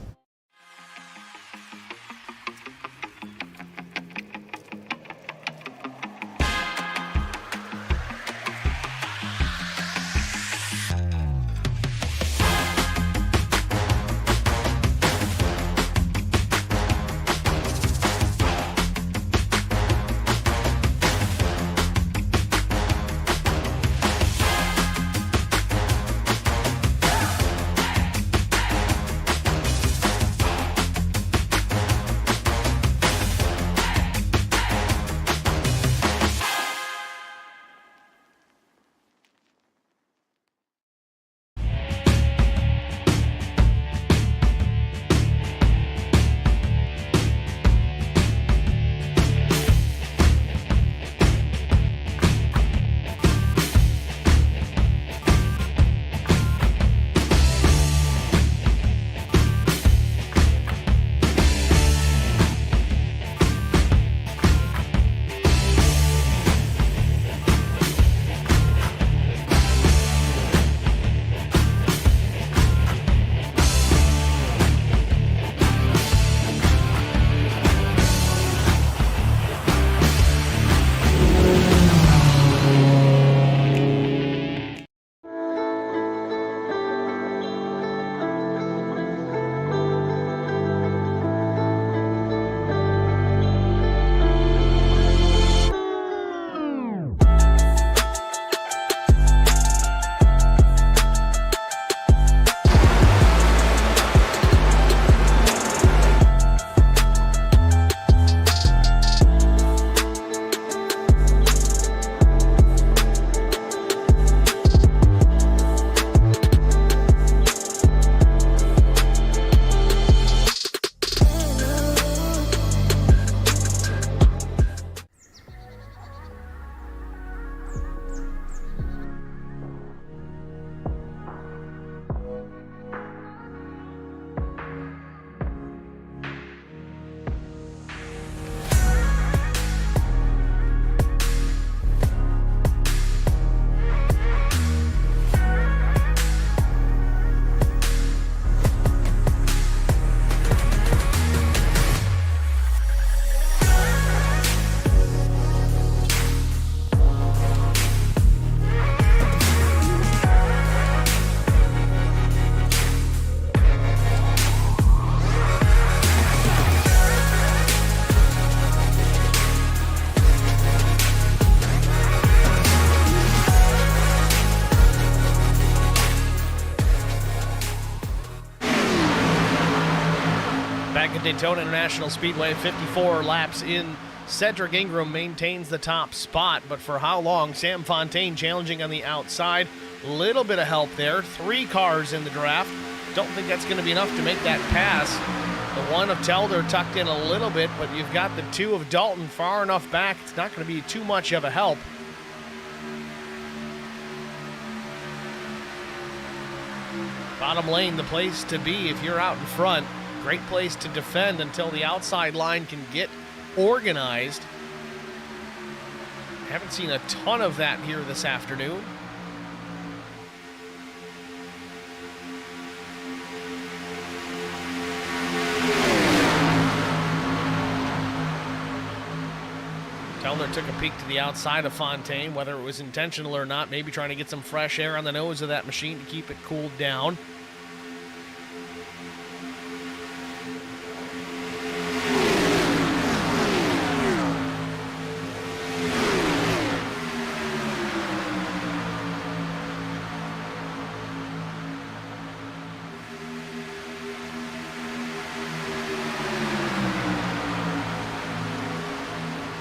Daytona International Speedway, 54 laps in. Cedric Ingram maintains the top spot, but for how long? Sam Fontaine challenging on the outside. Little bit of help there. 3 cars in the draft. Don't think that's going to be enough to make that pass. The one of Telder tucked in a little bit, but you've got the 2 of Dalton far enough back. It's not going to be too much of a help. Bottom lane, the place to be if you're out in front. Great place to defend until the outside line can get organized. Haven't seen a ton of that here this afternoon. Telder took a peek to the outside of Fontaine, whether it was intentional or not, maybe trying to get some fresh air on the nose of that machine to keep it cooled down.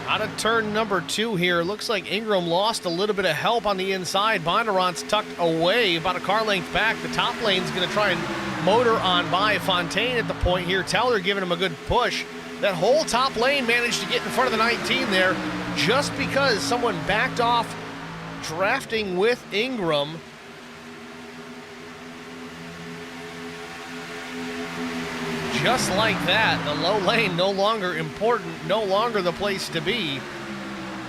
Out of turn number 2 here. Looks like Ingram lost a little bit of help on the inside. Bondurant's tucked away about a car length back. The top lane's going to try and motor on by Fontaine at the point here. Teller giving him a good push. That whole top lane managed to get in front of the 19 there just because someone backed off drafting with Ingram. Just like that, the low lane no longer important, no longer the place to be.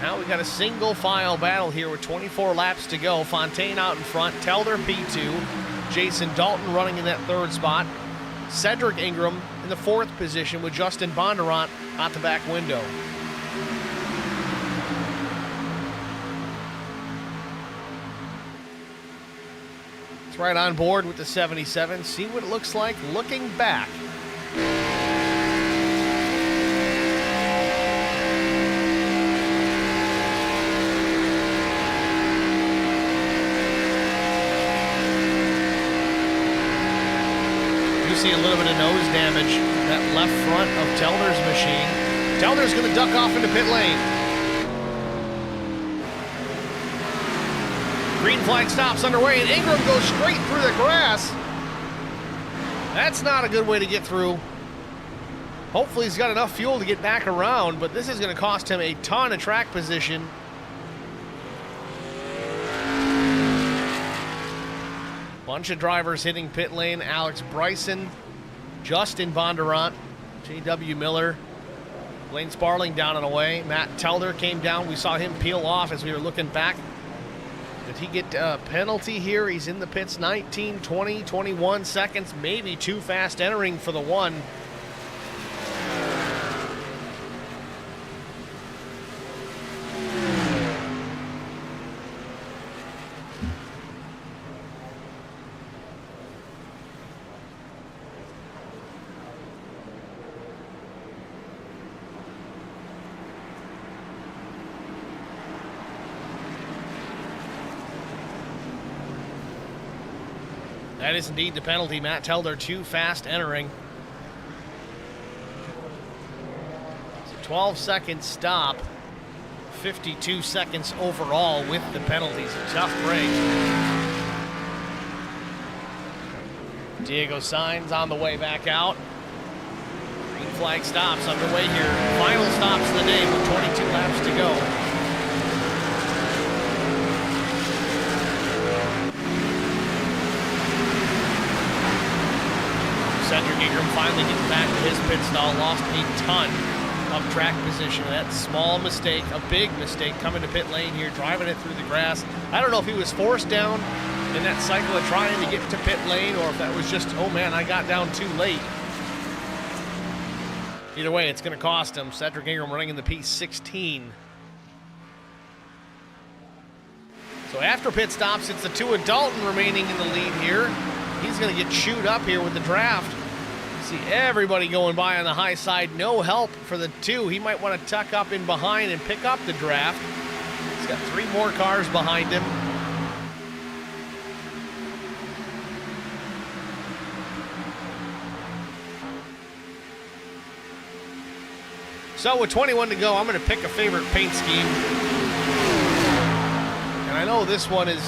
Now we got a single file battle here with 24 laps to go. Fontaine out in front, Telder P2, Jason Dalton running in that 3rd spot, Cedric Ingram in the 4th position with Justin Bondurant out the back window. It's right on board with the 77. See what it looks like looking back. You see a little bit of nose damage, that left front of Telder's machine. Telder's going to duck off into pit lane. Green flag stops underway, and Ingram goes straight through the grass. That's not a good way to get through. Hopefully he's got enough fuel to get back around, but this is going to cost him a ton of track position. Bunch of drivers hitting pit lane. Alex Bryson, Justin Bondurant, J.W. Miller, Blaine Sparling down and away. Matt Telder came down. We saw him peel off as we were looking back. Did he get a penalty here? He's in the pits 19, 20, 21 seconds, maybe too fast entering for the one. That is indeed the penalty. Matt Telder too fast entering. It's a 12-second stop. 52 seconds overall with the penalties. A tough break. Diego Sainz on the way back out. Green flag stops underway here. Final stops of the day with 22 laps to go. Cedric Ingram finally getting back to his pit stall, lost a ton of track position. That small mistake, a big mistake, coming to pit lane here, driving it through the grass. I don't know if he was forced down in that cycle of trying to get to pit lane or if that was just, oh man, I got down too late. Either way, it's going to cost him. Cedric Ingram running in the P16. So after pit stops, it's the 2 of Dalton remaining in the lead here. He's going to get chewed up here with the draft. See everybody going by on the high side. No help for the 2. He might want to tuck up in behind and pick up the draft. He's got 3 more cars behind him. So with 21 to go, I'm going to pick a favorite paint scheme. And I know this one is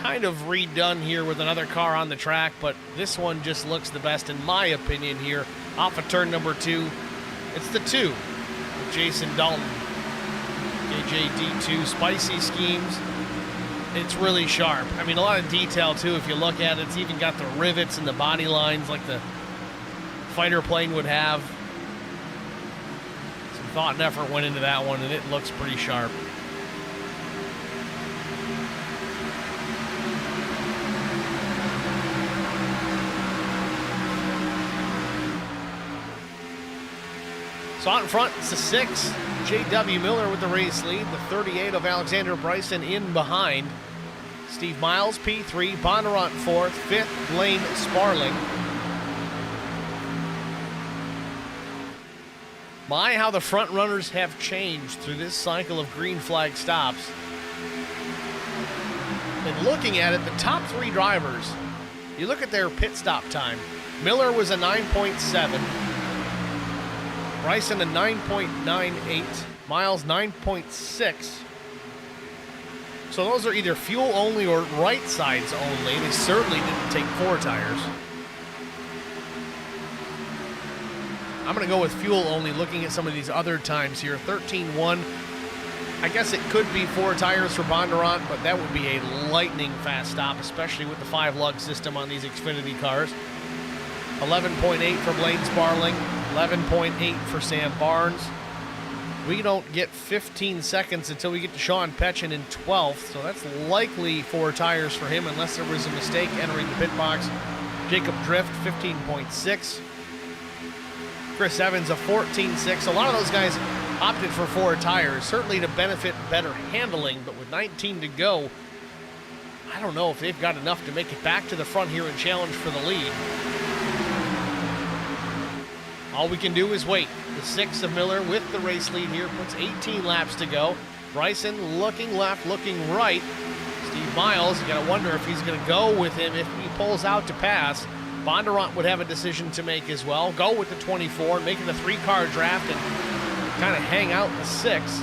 kind of redone here with another car on the track, but this one just looks the best in my opinion here. Off of turn number 2, it's the 2 with Jason Dalton. JJD2, spicy schemes. It's really sharp. I mean, a lot of detail too if you look at it. It's even got the rivets and the body lines like the fighter plane would have. Some thought and effort went into that one, and it looks pretty sharp. So out in front, it's the 6, J.W. Miller with the race lead. The 38 of Alexander Bryson in behind. Steve Miles, P3, Bondurant 4th, 5th, Blaine Sparling. My, how the front runners have changed through this cycle of green flag stops. And looking at it, the top 3 drivers, you look at their pit stop time. Miller was a 9.7. Bryson a 9.98, Miles 9.6. So those are either fuel only or right sides only. They certainly didn't take 4 tires. I'm going to go with fuel only looking at some of these other times here. 13.1. I guess it could be 4 tires for Bondurant, but that would be a lightning fast stop, especially with the 5-lug system on these Xfinity cars. 11.8 for Blaine Sparling. 11.8 for Sam Barnes. We don't get 15 seconds until we get to Sean Petchen in 12th, so that's likely 4 tires for him unless there was a mistake entering the pit box. Jacob Drift, 15.6. Chris Evans, a 14.6. A lot of those guys opted for 4 tires, certainly to benefit better handling, but with 19 to go, I don't know if they've got enough to make it back to the front here and challenge for the lead. All we can do is wait. The 6 of Miller with the race lead here puts 18 laps to go. Bryson looking left, looking right. Steve Miles, you got to wonder if he's going to go with him if he pulls out to pass. Bondurant would have a decision to make as well. Go with the 24, make it a 3-car draft and kind of hang out the 6.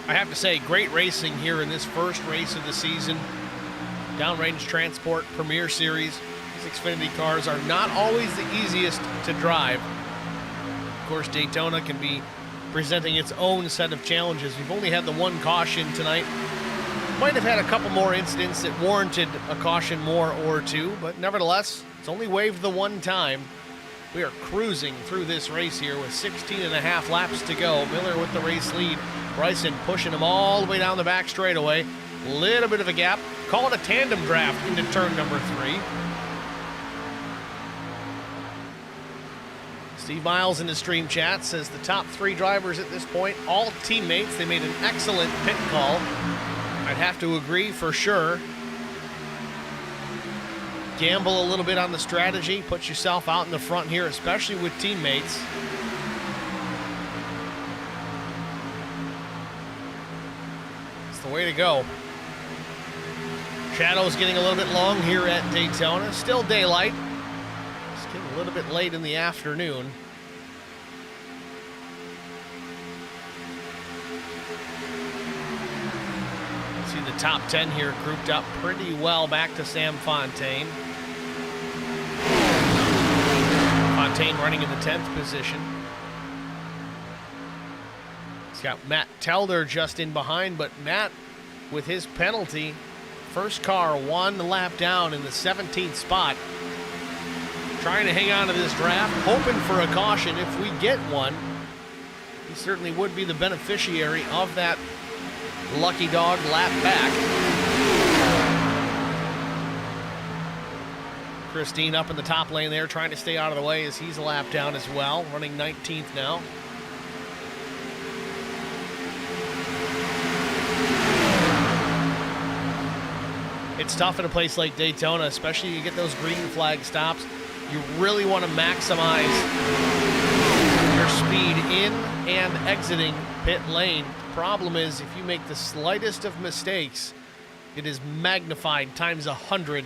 I have to say, great racing here in this first race of the season. Downrange Transport Premier Series. These Xfinity cars are not always the easiest to drive. Of course, Daytona can be presenting its own set of challenges. We've only had the 1 caution tonight. Might have had a couple more incidents that warranted a caution more or 2, but nevertheless, it's only waved the 1 time. We are cruising through this race here with 16.5 laps to go. Miller with the race lead. Bryson pushing him all the way down the back straightaway. Little bit of a gap. Call it a tandem draft into turn number 3. Steve Miles in the stream chat says the top 3 drivers at this point, all teammates. They made an excellent pit call. I'd have to agree for sure. Gamble a little bit on the strategy. Put yourself out in the front here, especially with teammates. It's the way to go. Shadows getting a little bit long here at Daytona. Still daylight. It's getting a little bit late in the afternoon. See the top 10 here grouped up pretty well back to Sam Fontaine. Fontaine running in the 10th position. He's got Matt Telder just in behind, but Matt, with his penalty, first car 1 lap down in the 17th spot. Trying to hang on to this draft, hoping for a caution if we get one. He certainly would be the beneficiary of that lucky dog lap back. Christine up in the top lane there, trying to stay out of the way as he's a lap down as well, running 19th now. It's tough in a place like Daytona, especially you get those green flag stops. You really want to maximize your speed in and exiting pit lane. The problem is if you make the slightest of mistakes, it is magnified times 100.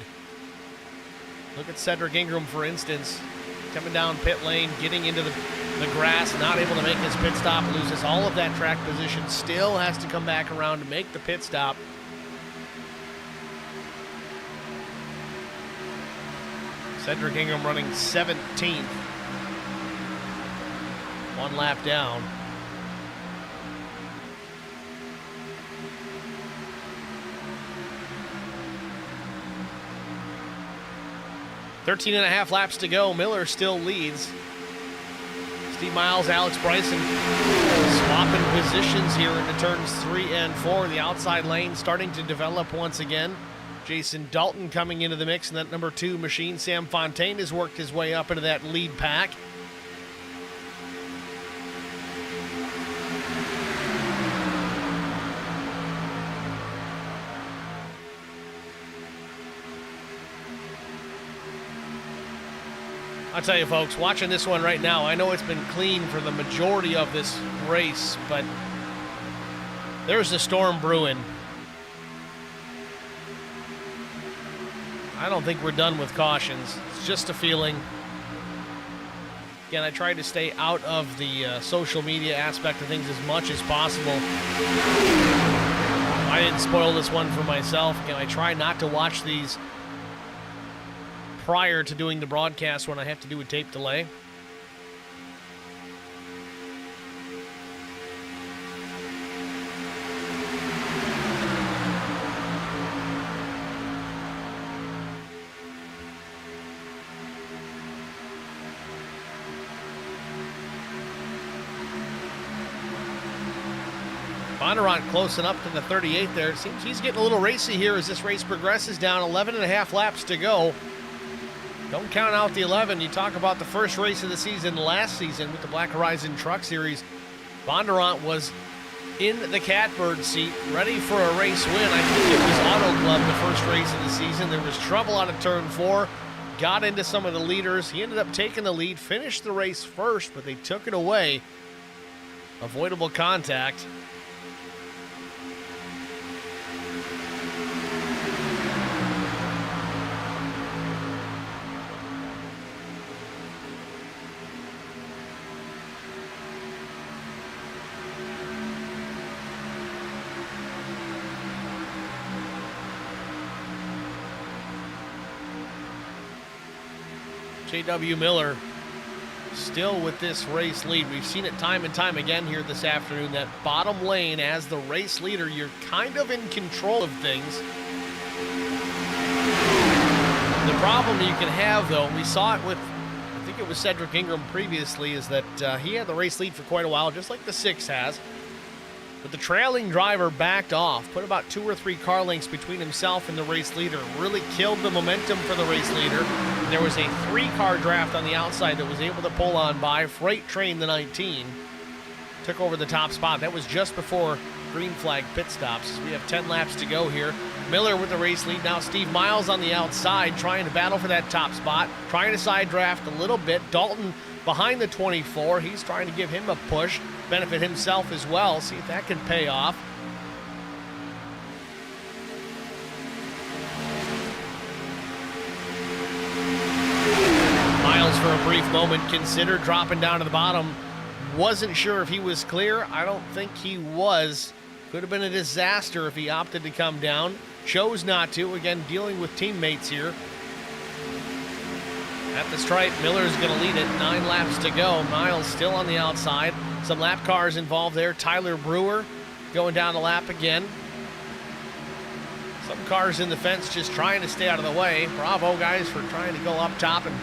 Look at Cedric Ingram, for instance, coming down pit lane, getting into the grass, not able to make his pit stop, loses all of that track position, still has to come back around to make the pit stop. Cedric Ingram running 17th. One lap down. Thirteen and a half laps to go. Miller still leads. Steve Miles, Alex Bryson swapping positions here into turns 3 and 4. The outside lane starting to develop once again. Jason Dalton coming into the mix in that number 2 machine. Sam Fontaine has worked his way up into that lead pack. I'll tell you, folks, watching this one right now, I know it's been clean for the majority of this race, but there's a storm brewing. I don't think we're done with cautions. It's just a feeling. Again, I try to stay out of the social media aspect of things as much as possible. I didn't spoil this one for myself. Again, I try not to watch these prior to doing the broadcast when I have to do a tape delay. Bondurant closing up to the 38 there. It seems he's getting a little racy here as this race progresses down. 11 and a half laps to go. Don't count out the 11. You talk about the first race of the season last season with the Black Horizon Truck Series. Bondurant was in the catbird seat, ready for a race win. I think it was Auto Club the first race of the season. There was trouble out of turn 4. Got into some of the leaders. He ended up taking the lead, finished the race first, but they took it away. Avoidable contact. J.W. Miller still with this race lead. We've seen it time and time again here this afternoon. That bottom lane as the race leader, you're kind of in control of things. The problem you can have, though, we saw it with, I think it was Cedric Ingram previously, is that he had the race lead for quite a while, just like the 6 has. But the trailing driver backed off, put about 2 or 3 car lengths between himself and the race leader, really killed the momentum for the race leader. And there was a 3-car draft on the outside that was able to pull on by. Freight Train, the 19, took over the top spot. That was just before green flag pit stops. We have 10 laps to go here. Miller with the race lead. Now Steve Miles on the outside trying to battle for that top spot, trying to side draft a little bit. Dalton behind the 24. He's trying to give him a push, benefit himself as well. See if that can pay off. Miles, for a brief moment, considered dropping down to the bottom. Wasn't sure if he was clear. I don't think he was. Could have been a disaster if he opted to come down. Chose not to. Again, dealing with teammates here. At the stripe, Miller's going to lead it. 9 laps to go. Miles still on the outside. Some lap cars involved there. Tyler Brewer going down the lap again. Some cars in the fence just trying to stay out of the way. Bravo, guys, for trying to go up top and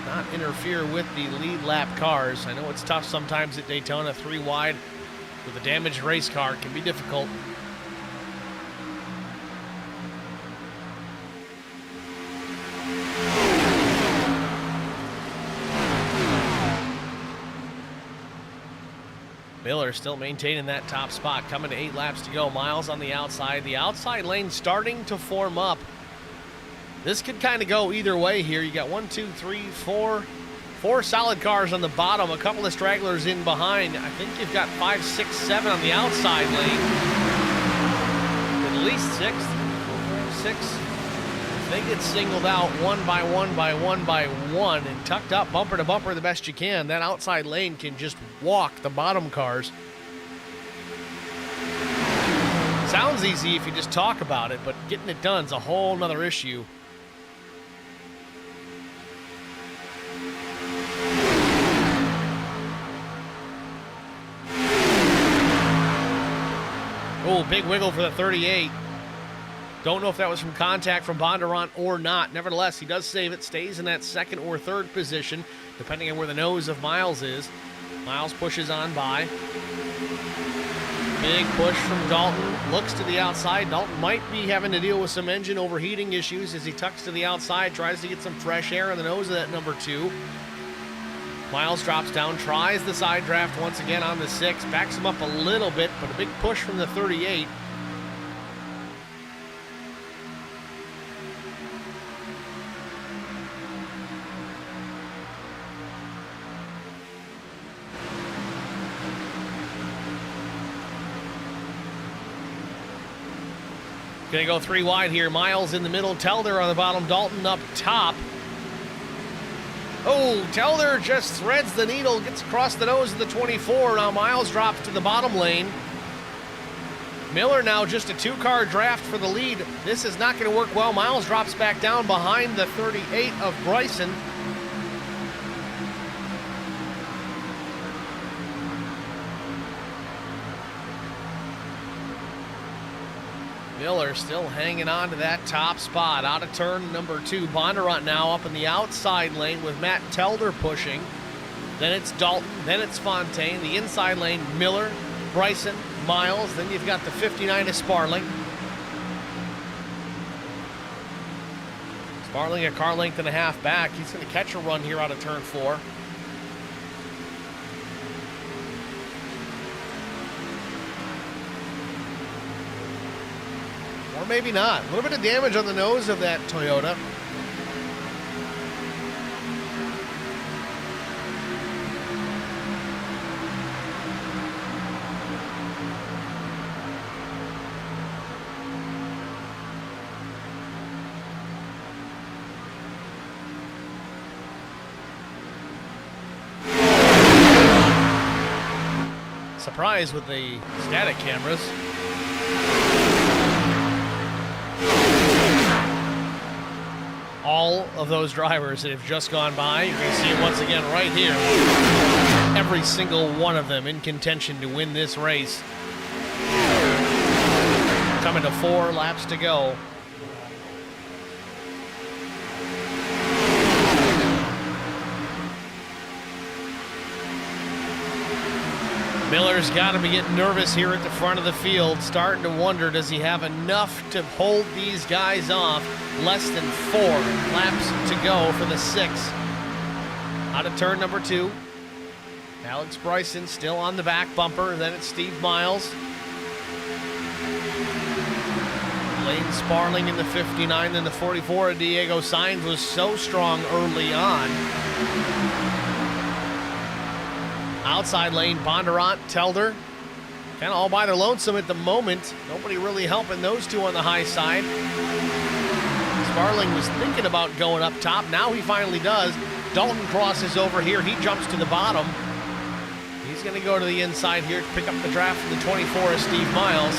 not interfere with the lead lap cars. I know it's tough sometimes at Daytona. 3 wide with a damaged race car can be difficult. Miller still maintaining that top spot, coming to 8 laps to go. Miles on the outside. The outside lane starting to form up This could kind of go either way here. You got 1, 2, 3, 4 solid cars on the bottom, a couple of stragglers in behind. I think you've got 5, 6, 7 on the outside lane. At least 6. 6. They get singled out one by one by one by one and tucked up bumper to bumper the best you can. That outside lane can just walk the bottom cars. Sounds easy if you just talk about it, but getting it done is a whole nother issue. Oh, big wiggle for the 38. Don't know if that was from contact from Bondurant or not. Nevertheless, he does save it, stays in that second or third position, depending on where the nose of Miles is. Miles pushes on by. Big push from Dalton. Looks to the outside. Dalton might be having to deal with some engine overheating issues as he tucks to the outside, tries to get some fresh air in the nose of that number 2. Miles drops down, tries the side draft once again on the 6, backs him up a little bit, but a big push from the 38. Gonna go 3 wide here. Miles in the middle, Telder on the bottom, Dalton up top. Oh, Telder just threads the needle, gets across the nose of the 24. Now Miles drops to the bottom lane. Miller now just a 2-car draft for the lead. This is not going to work well. Miles drops back down behind the 38 of Bryson. Miller still hanging on to that top spot. Out of turn number 2. Bondurant now up in the outside lane with Matt Telder pushing. Then it's Dalton. Then it's Fontaine. The inside lane, Miller, Bryson, Miles. Then you've got the 59 of Sparling. Sparling a car length and a half back. He's going to catch a run here out of turn 4. Or maybe not. A little bit of damage on the nose of that Toyota. Surprise with the static cameras. All of those drivers that have just gone by, you're going to see it once again right here. Every single one of them in contention to win this race. Coming to 4 laps to go. Miller's got to be getting nervous here at the front of the field, starting to wonder, does he have enough to hold these guys off? Less than 4 laps to go for the 6. Out of turn number 2. Alex Bryson still on the back bumper. Then it's Steve Miles. Lane Sparling in the 59, then the 44 of Diego Sainz was so strong early on. Outside lane, Bondurant, Telder, kind of all by their lonesome at the moment. Nobody really helping those two on the high side. Sparling was thinking about going up top. Now he finally does. Dalton crosses over here. He jumps to the bottom. He's going to go to the inside here to pick up the draft from the 24 of Steve Miles.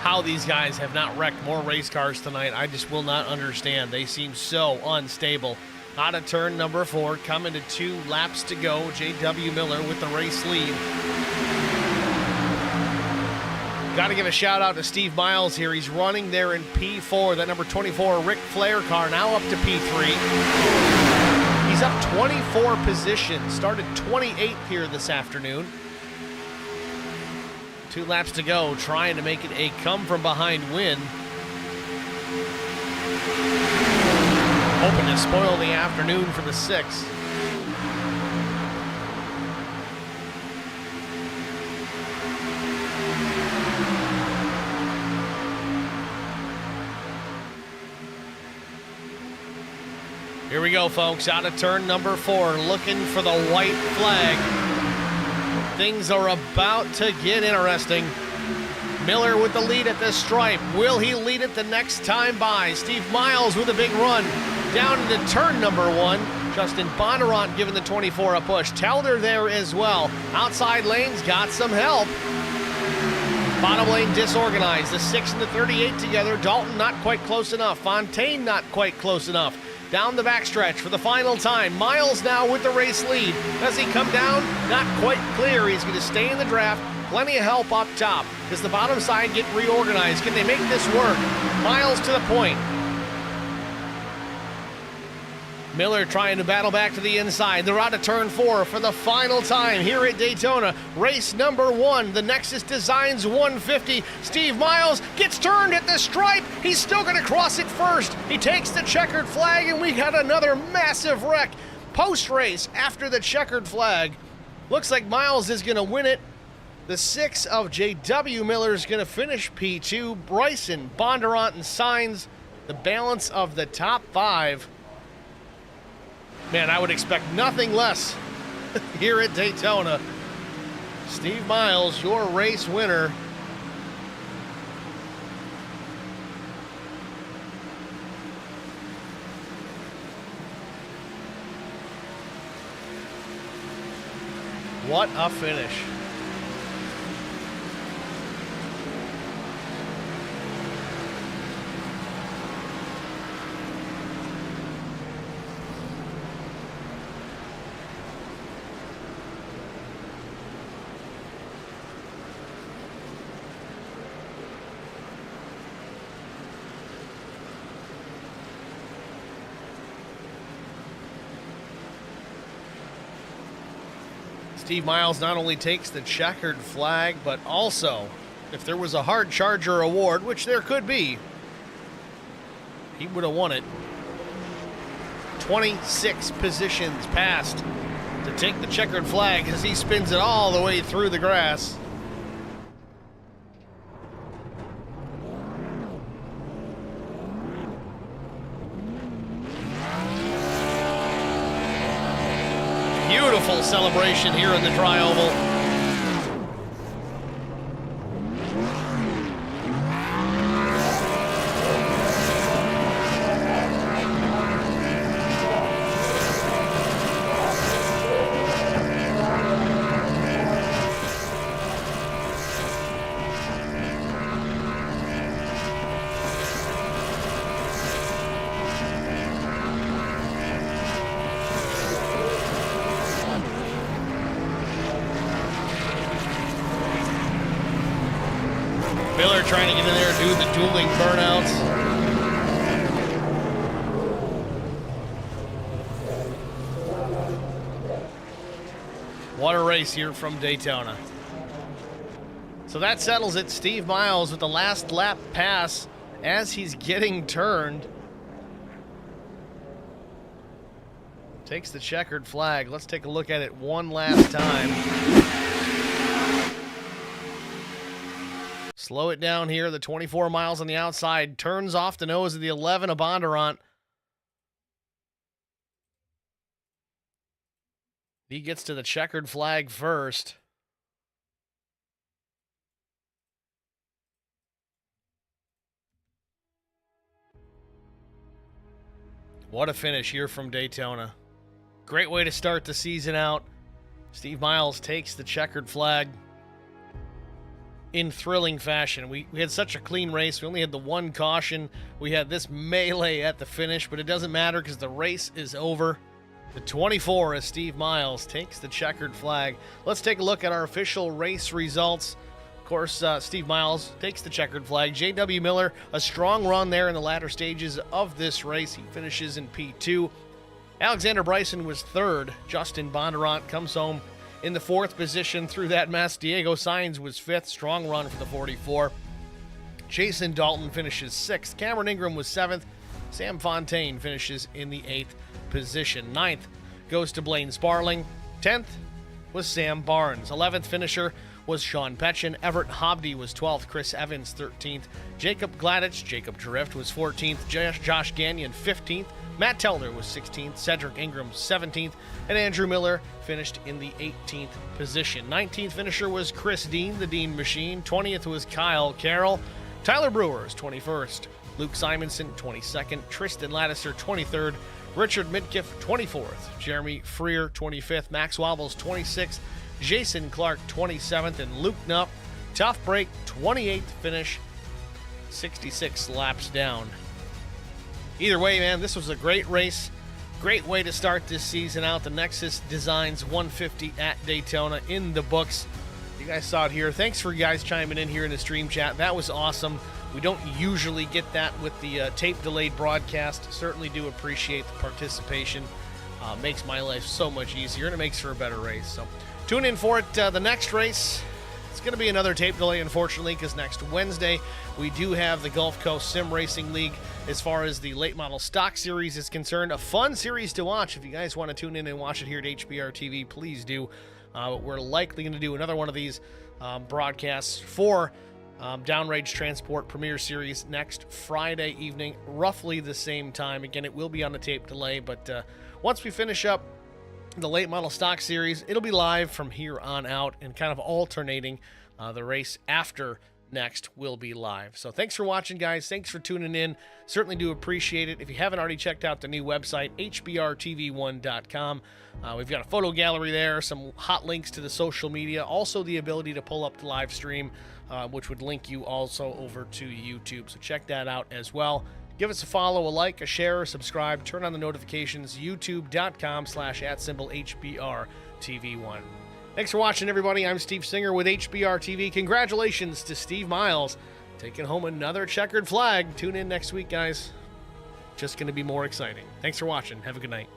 How these guys have not wrecked more race cars tonight, I just will not understand. They seem so unstable. Out of turn number 4, coming to 2 laps to go. J.W. Miller with the race lead. Got to give a shout out to Steve Miles here. He's running there in P4. That number 24 Ric Flair car now up to P3. He's up 24 positions. Started 28th here this afternoon. 2 laps to go, trying to make it a come-from-behind win. Hoping to spoil the afternoon for the 6. Here we go, folks, out of turn number 4, looking for the white flag. Things are about to get interesting. Miller with the lead at the stripe. Will he lead it the next time by? Steve Miles with a big run down into turn number 1. Justin Bondurant giving the 24 a push. Telder there as well. Outside lanes got some help. Bottom lane disorganized. The 6 and the 38 together. Dalton not quite close enough. Fontaine not quite close enough. Down the backstretch for the final time. Miles now with the race lead. Does he come down? Not quite clear. He's going to stay in the draft. Plenty of help up top. Does the bottom side get reorganized? Can they make this work? Miles to the point. Miller trying to battle back to the inside. They're out of turn 4 for the final time here at Daytona. Race number 1, the Nexus Designs 150. Steve Miles gets turned at the stripe. He's still going to cross it first. He takes the checkered flag, and we got another massive wreck. Post-race, after the checkered flag, looks like Miles is going to win it. The 6 of J.W. Miller is going to finish P2. Bryson, Bondurant, and Sainz, the balance of the top 5. Man, I would expect nothing less here at Daytona. Steve Miles, your race winner. What a finish. Steve Miles not only takes the checkered flag, but also, if there was a hard charger award, which there could be, he would have won it. 26 positions past to take the checkered flag as he spins it all the way through the grass. Beautiful celebration here in the Tri-Oval. Miller trying to get in there and do the dueling burnouts. What a race here from Daytona. So that settles it. Steve Miles with the last lap pass as he's getting turned. Takes the checkered flag. Let's take a look at it one last time. Slow it down here. The 24 miles on the outside turns off the nose of the 11 of Bondurant. He gets to the checkered flag first. What a finish here from Daytona. Great way to start the season out. Steve Miles takes the checkered flag in thrilling fashion. We had such a clean race. We only had the one caution. We had this melee at the finish, but it doesn't matter because the race is over. The 24 as Steve Miles takes the checkered flag. Let's take a look at our official race results. Of course, Steve Miles takes the checkered flag. J.W. Miller, a strong run there in the latter stages of this race. He finishes in P2. Alexander Bryson was third. Justin Bondurant comes home in the fourth position through that mess. Diego Sainz was fifth. Strong run for the 44. Jason Dalton finishes sixth. Cameron Ingram was seventh. Sam Fontaine finishes in the eighth position. Ninth goes to Blaine Sparling. 10th was Sam Barnes. 11th finisher was Sean Petchen. Everett Hobdy was 12th. Chris Evans 13th. Jacob Gladich, Jacob Drift was 14th. Josh Gagnon 15th. Matt Telder was 16th. Cedric Ingram 17th. And Andrew Miller finished in the 18th position. 19th finisher was Chris Dean, the Dean Machine. 20th was Kyle Carroll. Tyler Brewer is 21st. Luke Simonson 22nd. Tristan Lattiser 23rd. Richard Midkiff 24th. Jeremy Freer 25th. Max Wobbles 26th. Jason Clark 27th. And Luke Knupp, tough break, 28th finish, 66 laps down. Either way, man, this was a great race. Great way to start this season out. The Nexus Designs 150 at Daytona in the books. You guys saw it here. Thanks for you guys chiming in here in the stream chat. That was awesome. We don't usually get that with the tape-delayed broadcast. Certainly do appreciate the participation. Makes my life so much easier, and it makes for a better race. So tune in for it. The next race, it's going to be another tape delay, unfortunately, because next Wednesday we do have the Gulf Coast Sim Racing League as far as the late model stock series is concerned. A fun series to watch. If you guys want to tune in and watch it here at HBR TV, please do. We're likely going to do another one of these broadcasts for Downrange Transport Premier Series next Friday evening, roughly the same time. Again, it will be on the tape delay, but once we finish up the late model stock series, it'll be live from here on out and kind of alternating. The race after next will be live. So thanks for watching, guys. Thanks for tuning in. Certainly do appreciate it. If you haven't already checked out the new website, hbrtv1.com, we've got a photo gallery there, some hot links to the social media, also the ability to pull up the live stream, which would link you also over to YouTube. So check that out as well. Give us a follow, a like, a share, a subscribe, turn on the notifications, youtube.com/@HBRTV1. Thanks for watching, everybody. I'm Steve Singer with HBR TV. Congratulations to Steve Miles taking home another checkered flag. Tune in next week, guys. Just going to be more exciting. Thanks for watching. Have a good night.